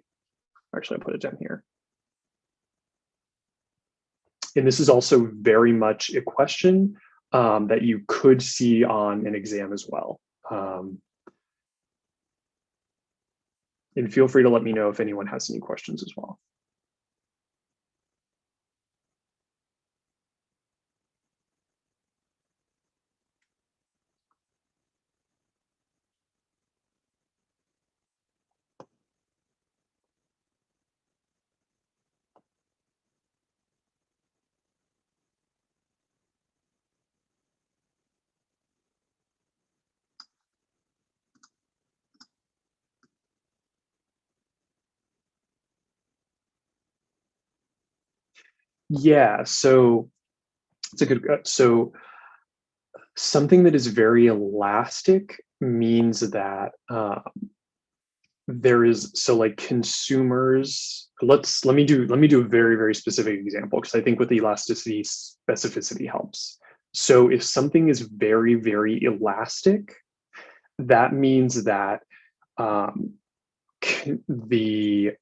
Actually, I'll put it down here. And this is also very much a question that you could see on an exam as well. And feel free to let me know if anyone has any questions as well. Yeah, so it's a good, so something that is very elastic means that there is, so like consumers, let me do a very, very specific example because I think with the elasticity, specificity helps. So if something is very, very elastic, that means that the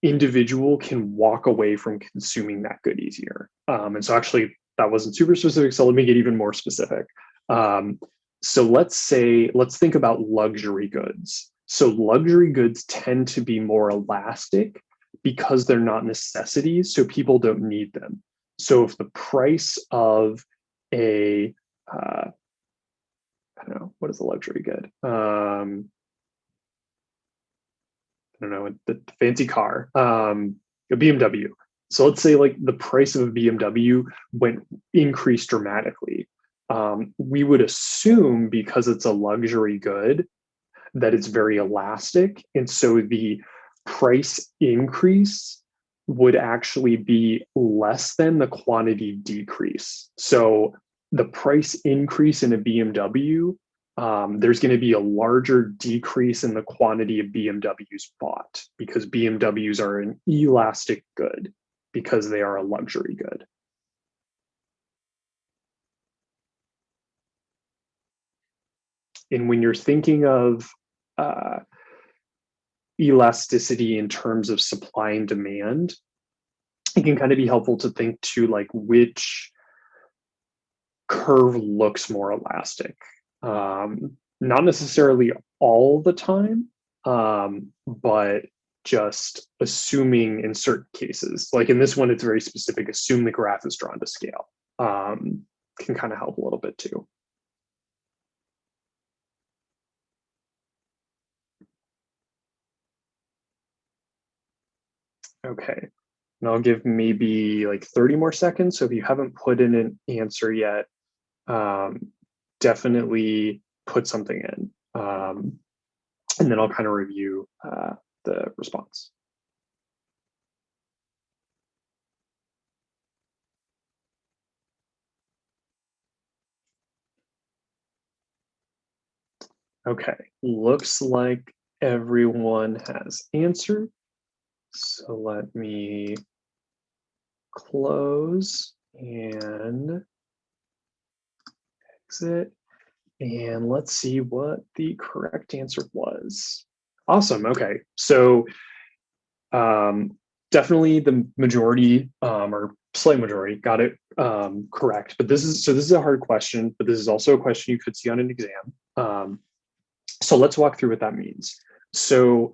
individual can walk away from consuming that good easier. And so actually that wasn't super specific, so let me get even more specific. So let's think about luxury goods. So luxury goods tend to be more elastic because they're not necessities, so people don't need them. So if the price of a, I don't know, what is a luxury good? I don't know, the fancy car, a BMW. So let's say like the price of a BMW increased dramatically. We would assume because it's a luxury good that it's very elastic. And so the price increase would actually be less than the quantity decrease. So the price increase in a BMW, there's going to be a larger decrease in the quantity of BMWs bought because BMWs are an elastic good because they are a luxury good. And when you're thinking of elasticity in terms of supply and demand, it can kind of be helpful to think to like which curve looks more elastic. Not necessarily all the time, but just assuming in certain cases. Like in this one, it's very specific, assume the graph is drawn to scale. Can kind of help a little bit too. Okay, and I'll give maybe like 30 more seconds. So if you haven't put in an answer yet, definitely put something in. and then I'll kind of review the response. Okay, looks like everyone has answered. So let me close and exit. And let's see what the correct answer was. Awesome. Okay. So definitely the majority or slight majority got it correct. But this is a hard question, but this is also a question you could see on an exam. So let's walk through what that means. So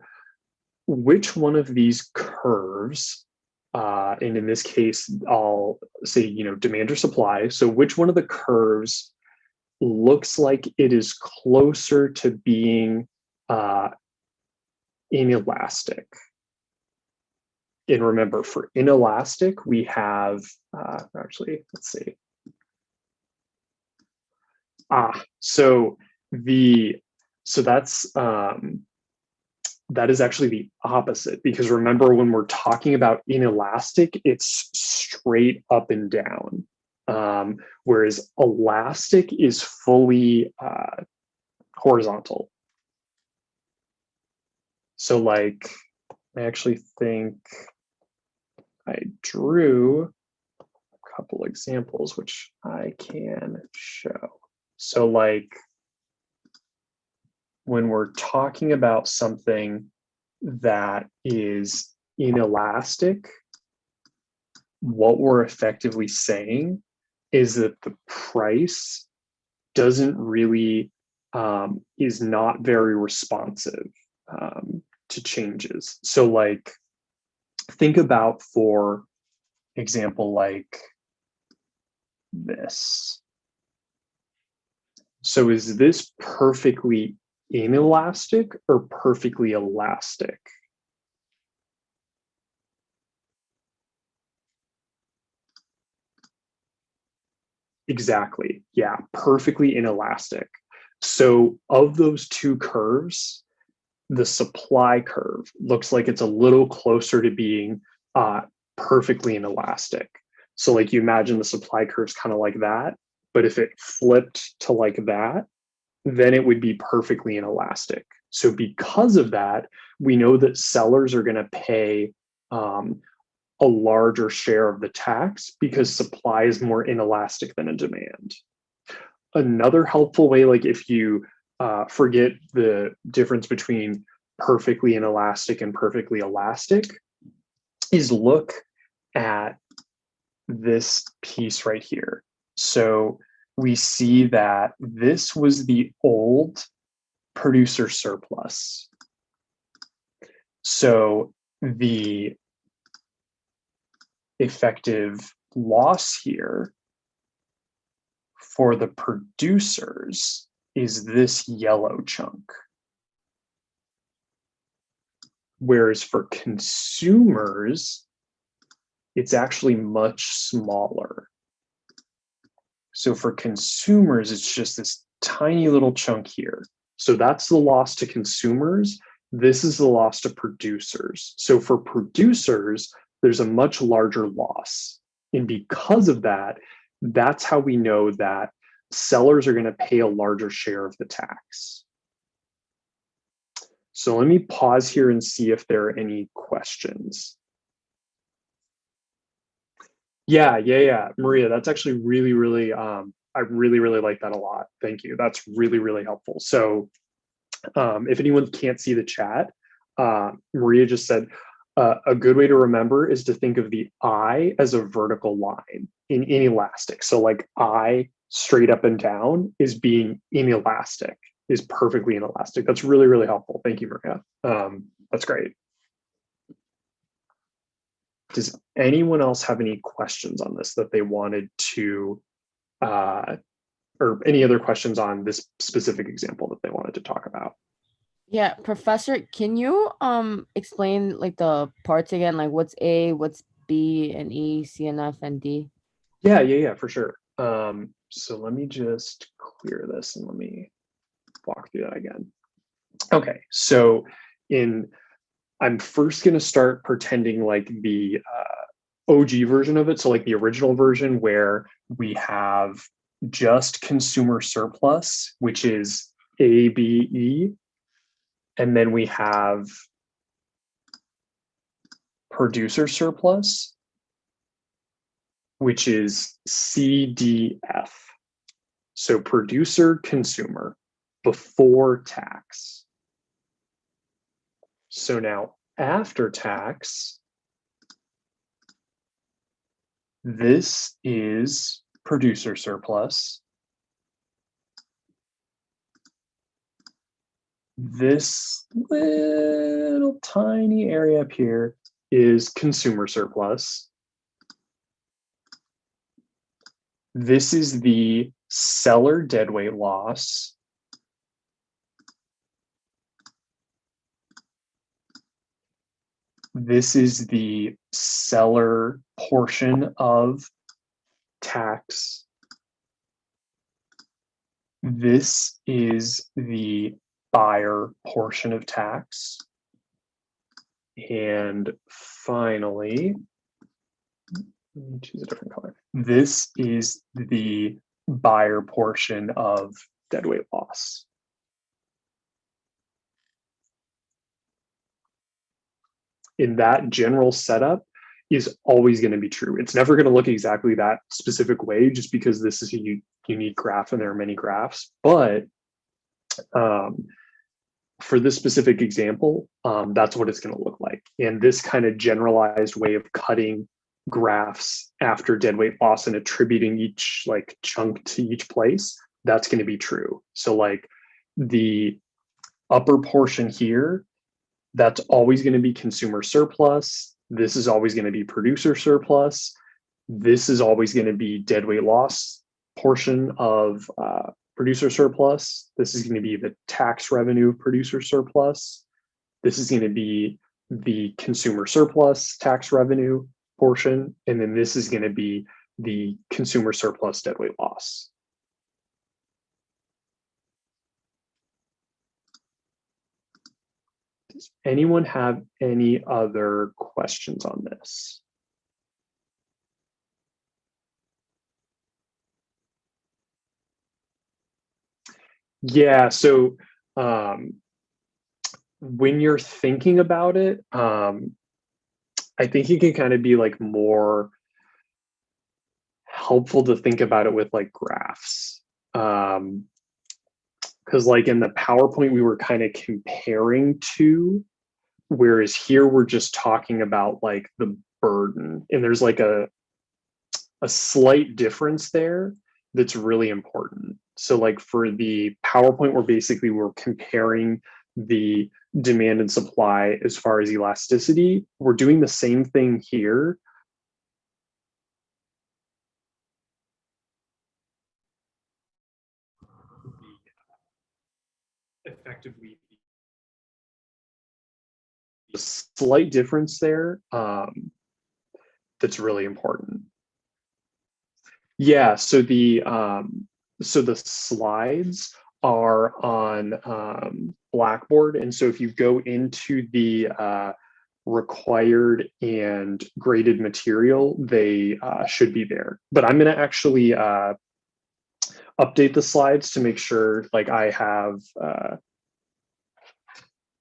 which one of these curves, and in this case, I'll say, demand or supply. So which one of the curves looks like it is closer to being inelastic? And remember, for inelastic, we have, actually, let's see. So that is actually the opposite, because remember, when we're talking about inelastic, it's straight up and down. Whereas elastic is fully horizontal. So like, I actually think I drew a couple examples, which I can show. So like, when we're talking about something that is inelastic, what we're effectively saying is that the price doesn't really, is not very responsive to changes. So like, think about, for example, like this. So is this perfectly inelastic or perfectly elastic? Exactly. Yeah, perfectly inelastic. So of those two curves, the supply curve looks like it's a little closer to being perfectly inelastic. So like, you imagine the supply curve's kind of like that, but if it flipped to like that, then it would be perfectly inelastic. So because of that, we know that sellers are going to pay a larger share of the tax because supply is more inelastic than a demand. Another helpful way, like if you forget the difference between perfectly inelastic and perfectly elastic, is look at this piece right here. So we see that this was the old producer surplus. So the effective loss here for the producers is this yellow chunk. Whereas for consumers, it's actually much smaller. So for consumers, it's just this tiny little chunk here. So that's the loss to consumers. This is the loss to producers. So for producers, there's a much larger loss. And because of that, that's how we know that sellers are going to pay a larger share of the tax. So let me pause here and see if there are any questions. Yeah. Maria, that's actually really, I really like that a lot. Thank you. That's really helpful. So if anyone can't see the chat, Maria just said, a good way to remember is to think of the I as a vertical line in inelastic. So like I straight up and down is being inelastic, is perfectly inelastic. That's really helpful. Thank you, Maria. That's great. Does anyone else have any questions on this that they wanted to, or any other questions on this specific example that they wanted to talk about? Yeah, Professor, can you explain like the parts again? Like what's A, what's B and E, C and F and D? Yeah, for sure. So let me just clear this and let me walk through that again. Okay, so I'm first going to start pretending like the OG version of it. So like the original version where we have just consumer surplus, which is ABE. And then we have producer surplus, which is CDF. So producer consumer before tax. So now after tax, this is producer surplus. This little tiny area up here is consumer surplus. This is the seller deadweight loss. This is the seller portion of tax. This is the buyer portion of tax. And finally, let me choose a different color. This is the buyer portion of deadweight loss. In that general setup is always going to be true. It's never going to look exactly that specific way just because this is a unique graph and there are many graphs. But for this specific example, that's what it's going to look like. And this kind of generalized way of cutting graphs after deadweight loss and attributing each like chunk to each place, that's going to be true. So like the upper portion here, that's always going to be consumer surplus. This is always going to be producer surplus. This is always going to be deadweight loss portion of producer surplus. This is going to be the tax revenue producer surplus. This is going to be the consumer surplus tax revenue portion. And then this is going to be the consumer surplus deadweight loss. Does anyone have any other questions on this? Yeah, so when you're thinking about it, I think it can kind of be like more helpful to think about it with like graphs. Because like in the PowerPoint, we were kind of comparing to, whereas here we're just talking about like the burden. And there's like a slight difference there that's really important. So like for the PowerPoint, we're comparing the demand and supply as far as elasticity. We're doing the same thing here. Effectively, a slight difference there that's really important. Yeah, so the slides are on Blackboard, and so if you go into the required and graded material, they should be there. But I'm going to actually update the slides to make sure like I have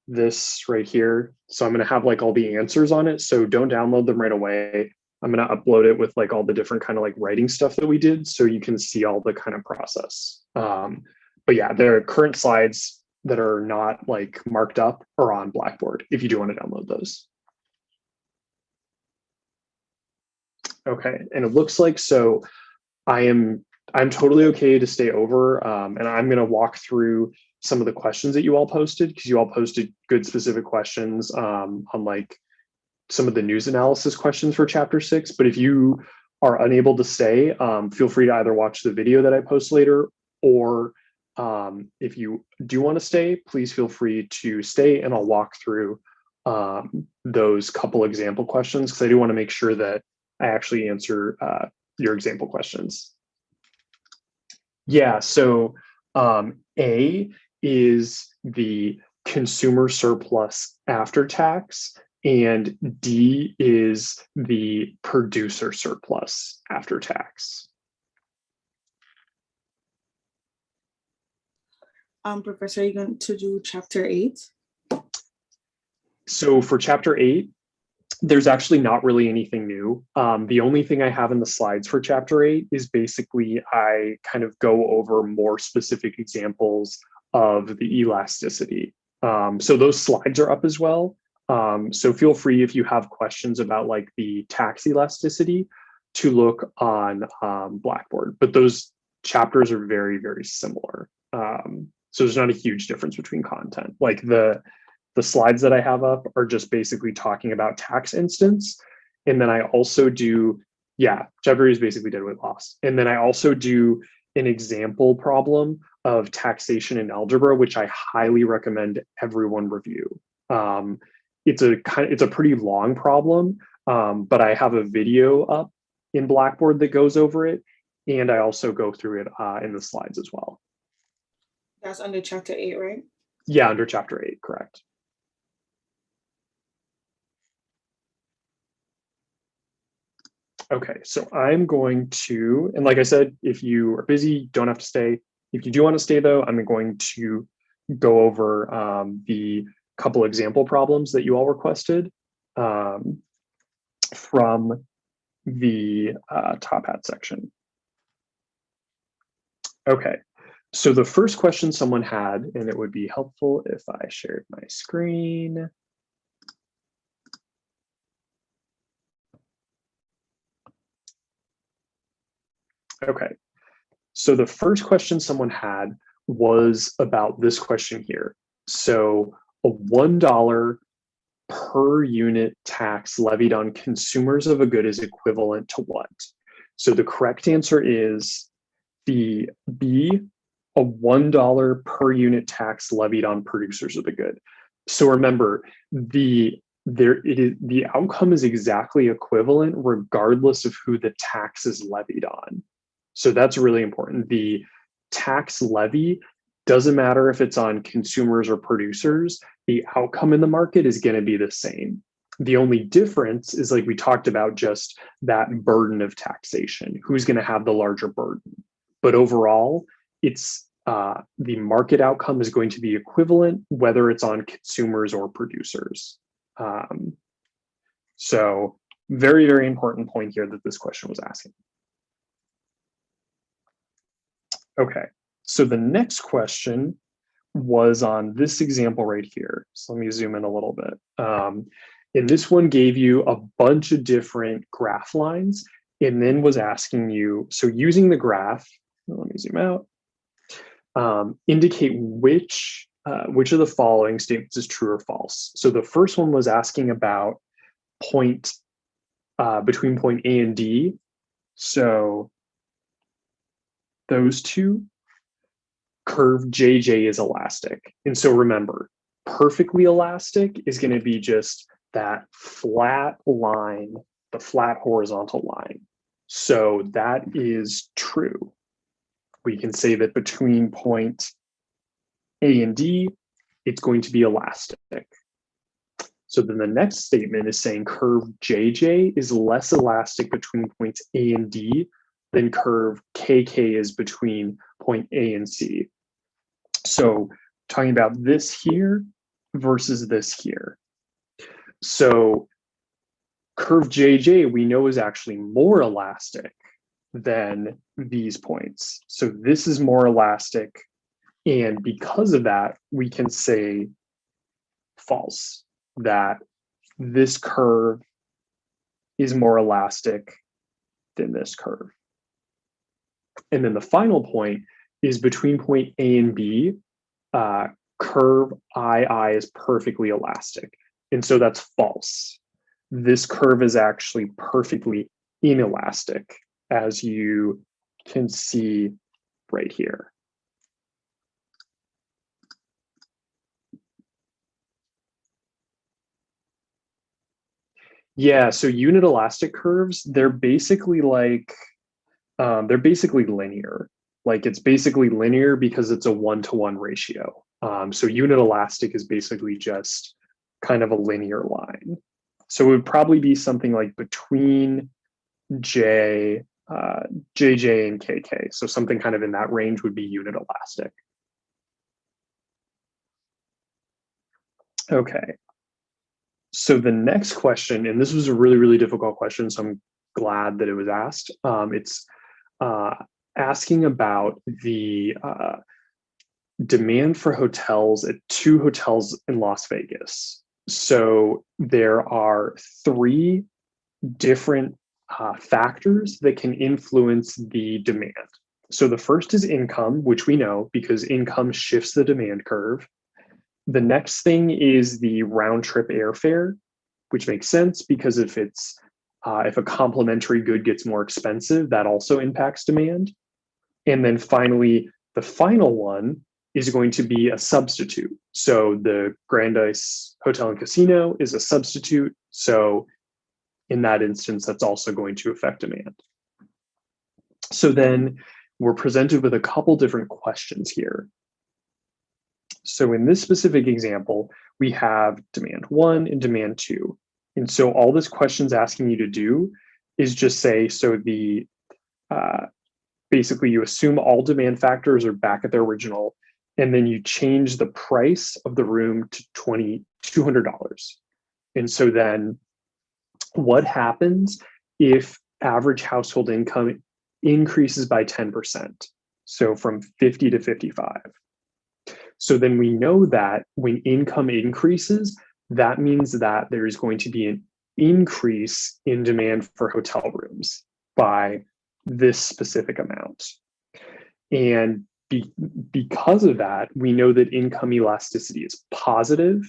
this right here. So I'm going to have like all the answers on it. So don't download them right away. I'm going to upload it with like all the different kind of like writing stuff that we did so you can see all the kind of process. But yeah, there are current slides that are not like marked up or on Blackboard if you do want to download those. Okay, and it looks like so I'm totally okay to stay over and I'm going to walk through some of the questions that you all posted because you all posted good specific questions on like some of the news analysis questions for chapter 6. But if you are unable to stay, feel free to either watch the video that I post later, or if you do want to stay, please feel free to stay and I'll walk through those couple example questions because I do want to make sure that I actually answer your example questions. Yeah, so A is the consumer surplus after tax, and D is the producer surplus after tax. Professor, are you going to do chapter 8? So for chapter 8, there's actually not really anything new. The only thing I have in the slides for chapter 8 is basically I kind of go over more specific examples of the elasticity. So those slides are up as well. So feel free, if you have questions about like the tax elasticity, to look on Blackboard, but those chapters are very, very similar. So there's not a huge difference between content. Like the slides that I have up are just basically talking about tax instance. And then I also do, chapter is basically deadweight loss. And then I also do an example problem of taxation in algebra, which I highly recommend everyone review. It's a pretty long problem, but I have a video up in Blackboard that goes over it. And I also go through it in the slides as well. That's under chapter 8, right? Yeah, under chapter 8, correct. Okay, so I'm going to, and like I said, if you are busy, don't have to stay. If you do want to stay though, I'm going to go over the couple example problems that you all requested from the Top Hat section. Okay, so the first question someone had, and it would be helpful if I shared my screen. Okay, so the first question someone had was about this question here. So a $1 per unit tax levied on consumers of a good is equivalent to what? So the correct answer is the B, a $1 per unit tax levied on producers of the good. So remember, the outcome is exactly equivalent regardless of who the tax is levied on. So that's really important. The tax levy doesn't matter if it's on consumers or producers, the outcome in the market is going to be the same. The only difference is, like we talked about, just that burden of taxation. Who's going to have the larger burden? But overall, it's the market outcome is going to be equivalent whether it's on consumers or producers. So very, very important point here that this question was asking. Okay, so the next question was on this example right here. So let me zoom in a little bit. And this one gave you a bunch of different graph lines and then was asking you, so using the graph, let me zoom out, indicate which of the following statements is true or false. So the first one was asking about between point A and D. So those two, curve JJ is elastic. And so remember, perfectly elastic is going to be just that flat line, the flat horizontal line. So that is true. We can say that between point A and D, it's going to be elastic. So then the next statement is saying curve JJ is less elastic between points A and D than curve KK is between point A and C. So talking about this here versus this here. So curve JJ we know is actually more elastic than these points. So this is more elastic. And because of that, we can say false, that this curve is more elastic than this curve. And then the final point is between point A and B, curve II is perfectly elastic. And so that's false. This curve is actually perfectly inelastic, as you can see right here. Yeah, so unit elastic curves, they're basically like, they're basically linear. Like it's basically linear because it's a 1-to-1 ratio. So unit elastic is basically just kind of a linear line. So it would probably be something like between JJ and KK. So something kind of in that range would be unit elastic. Okay. So the next question, and this was a really, really difficult question, so I'm glad that it was asked. It's asking about the demand for hotels at 2 hotels in Las Vegas. So there are 3 different factors that can influence the demand. So the first is income, which we know because income shifts the demand curve. The next thing is the round trip airfare, which makes sense because if a complementary good gets more expensive, that also impacts demand. And then finally, the final one is going to be a substitute. So the Brandeis Hotel and Casino is a substitute. So in that instance, that's also going to affect demand. So then we're presented with a couple different questions here. So in this specific example, we have demand 1 and demand 2. And so all this question's asking you to do is just say, so the basically you assume all demand factors are back at their original, and then you change the price of the room to $200. And so then what happens if average household income increases by 10%? So from 50 to 55. So then we know that when income increases, that means that there is going to be an increase in demand for hotel rooms by this specific amount. And because of that, we know that income elasticity is positive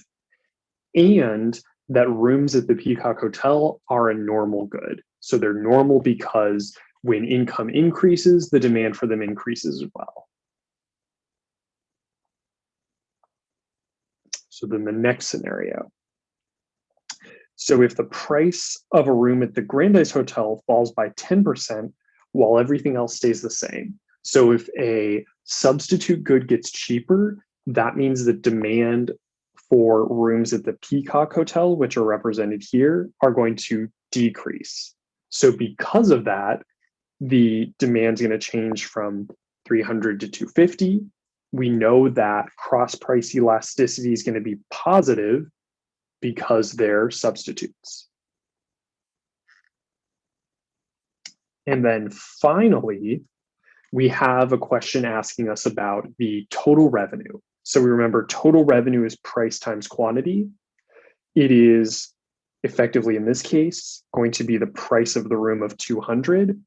and that rooms at the Peacock Hotel are a normal good. So they're normal because when income increases, the demand for them increases as well. So then the next scenario. So if the price of a room at the Brandeis Hotel falls by 10% while everything else stays the same. So if a substitute good gets cheaper, that means that demand for rooms at the Peacock Hotel, which are represented here, are going to decrease. So because of that, the demand's going to change from 300 to 250. We know that cross price elasticity is going to be positive because they're substitutes. And then finally, we have a question asking us about the total revenue. So we remember total revenue is price times quantity. It is effectively, in this case, going to be the price of the room of 200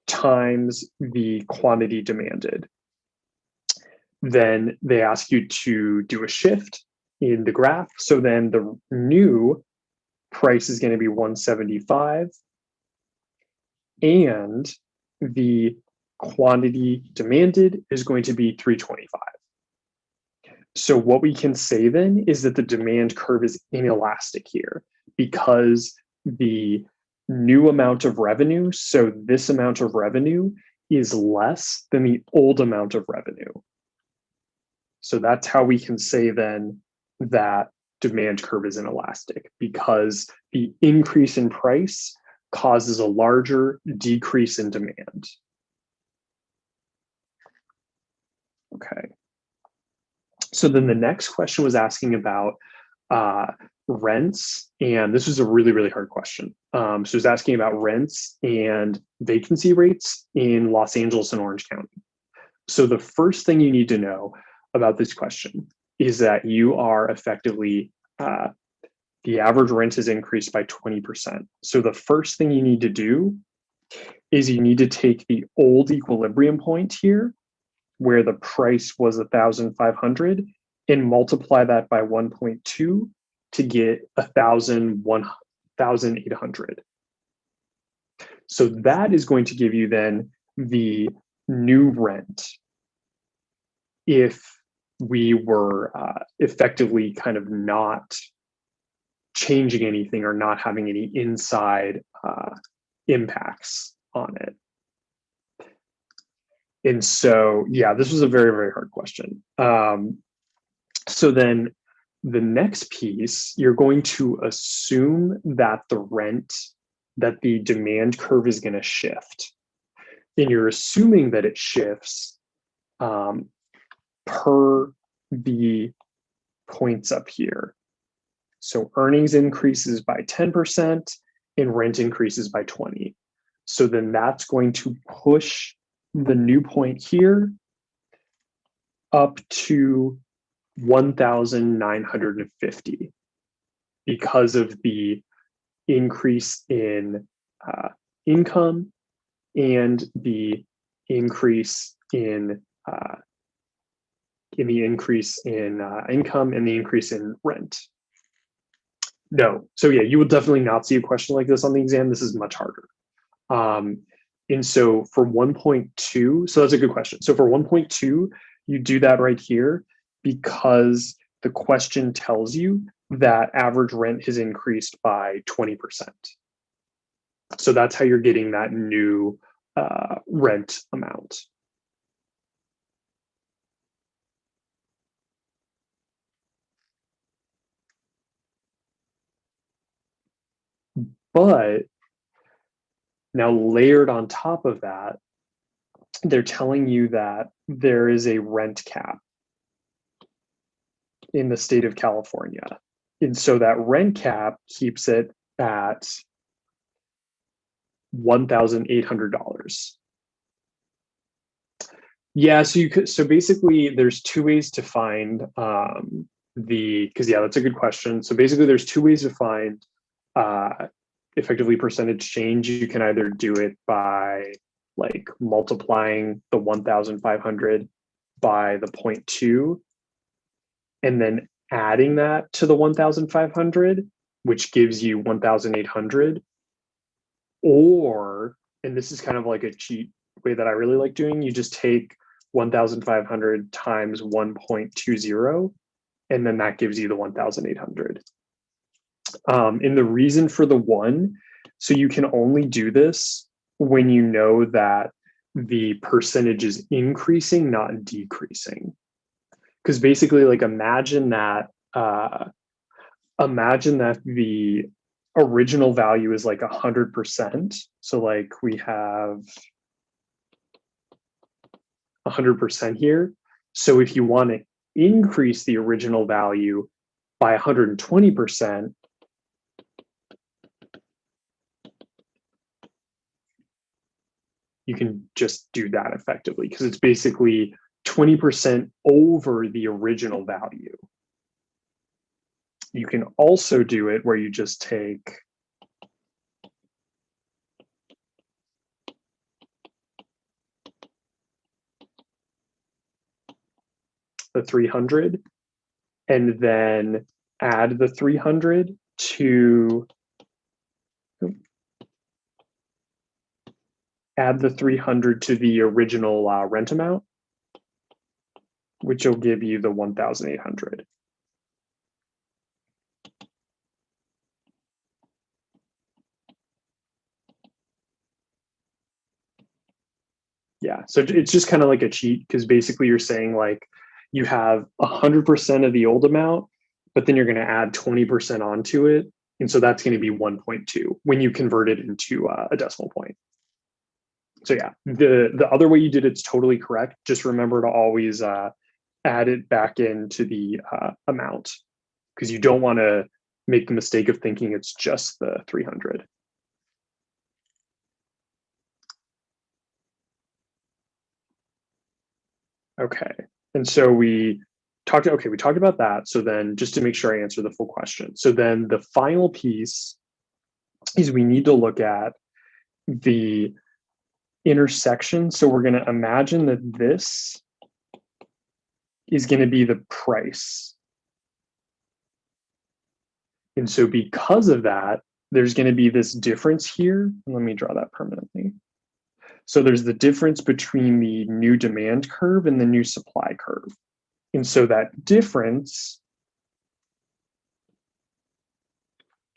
times the quantity demanded. Then they ask you to do a shift in the graph. So then the new price is going to be 175 and the quantity demanded is going to be 325. So what we can say then is that the demand curve is inelastic here because the new amount of revenue, so this amount of revenue is less than the old amount of revenue. So that's how we can say then that demand curve is inelastic because the increase in price causes a larger decrease in demand. Okay. So then the next question was asking about rents, and this was a really, really hard question. So it was asking about rents and vacancy rates in Los Angeles and Orange County. So the first thing you need to know about this question is that you are effectively, the average rent has increased by 20%. So the first thing you need to do is you need to take the old equilibrium point here, where the price was 1,500, and multiply that by 1.2 to get 1,800. So that is going to give you then the new rent if we were effectively kind of not changing anything or not having any inside impacts on it. And so, yeah, this was a very, very hard question. So then the next piece, you're going to assume that that the demand curve is going to shift. And you're assuming that it shifts per the points up here. So earnings increases by 10% and rent increases by 20. So then that's going to push the new point here up to 1,950 because of the increase in income and the increase in income and the increase in rent. No, so yeah, you will definitely not see a question like this on the exam. This is much harder. And so for 1.2, so that's a good question. So for 1.2, you do that right here because the question tells you that average rent has increased by 20%. So that's how you're getting that new rent amount. But now layered on top of that, they're telling you that there is a rent cap in the state of California. And so that rent cap keeps it at $1,800. Yeah, so you could, so basically there's two ways to find because yeah, that's a good question. So basically there's two ways to find effectively percentage change. You can either do it by like multiplying the 1,500 by the 0.2 and then adding that to the 1,500, which gives you 1,800. Or, and this is kind of like a cheat way that I really like doing, you just take 1,500 times 1.20, and then that gives you the 1,800. And the reason for the 1, so you can only do this when you know that the percentage is increasing, not decreasing. Because basically, like imagine that the original value is like 100%. So like we have 100% here. So if you want to increase the original value by 120%, you can just do that effectively because it's basically 20% over the original value. You can also do it where you just take the 300 and then add the 300 to the original rent amount, which will give you the 1,800. Yeah, so it's just kind of like a cheat because basically you're saying like you have 100% of the old amount, but then you're going to add 20% onto it. And so that's going to be 1.2 when you convert it into a decimal point. So yeah, the other way you did it's totally correct. Just remember to always add it back into the amount because you don't want to make the mistake of thinking it's just the 300. Okay, and so we talked about that. So then just to make sure I answer the full question. So then the final piece is we need to look at the intersection. So we're going to imagine that this is going to be the price. And so because of that, there's going to be this difference here. Let me draw that permanently. So there's the difference between the new demand curve and the new supply curve. And so that difference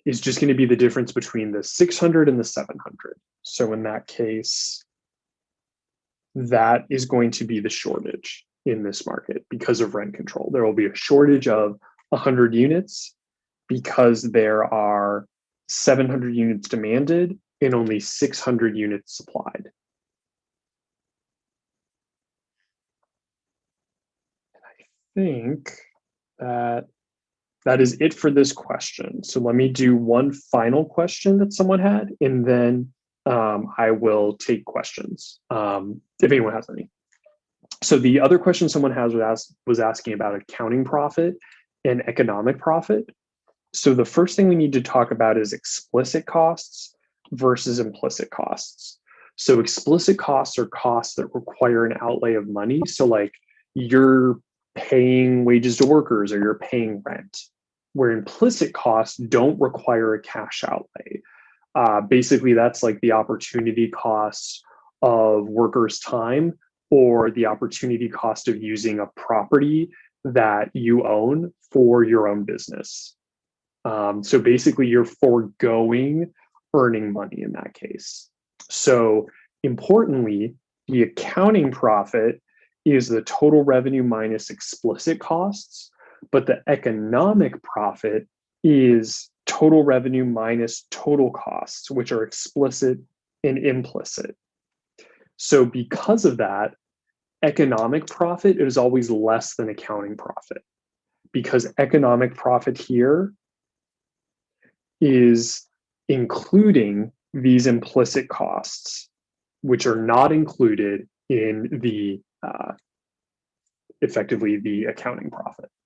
is just going to be the difference between the 600 and the 700. So in that case, that is going to be the shortage in this market because of rent control. There will be a shortage of 100 units because there are 700 units demanded and only 600 units supplied. And I think that is it for this question. So let me do one final question that someone had, and then I will take questions if anyone has any. So the other question someone was asking about accounting profit and economic profit. So the first thing we need to talk about is explicit costs versus implicit costs. So explicit costs are costs that require an outlay of money. So like you're paying wages to workers or you're paying rent, where implicit costs don't require a cash outlay. Basically, that's like the opportunity costs of workers' time or the opportunity cost of using a property that you own for your own business. So basically, you're foregoing earning money in that case. So importantly, the accounting profit is the total revenue minus explicit costs, but the economic profit is total revenue minus total costs, which are explicit and implicit. So because of that, economic profit is always less than accounting profit, because economic profit here is including these implicit costs, which are not included in the effectively the accounting profit.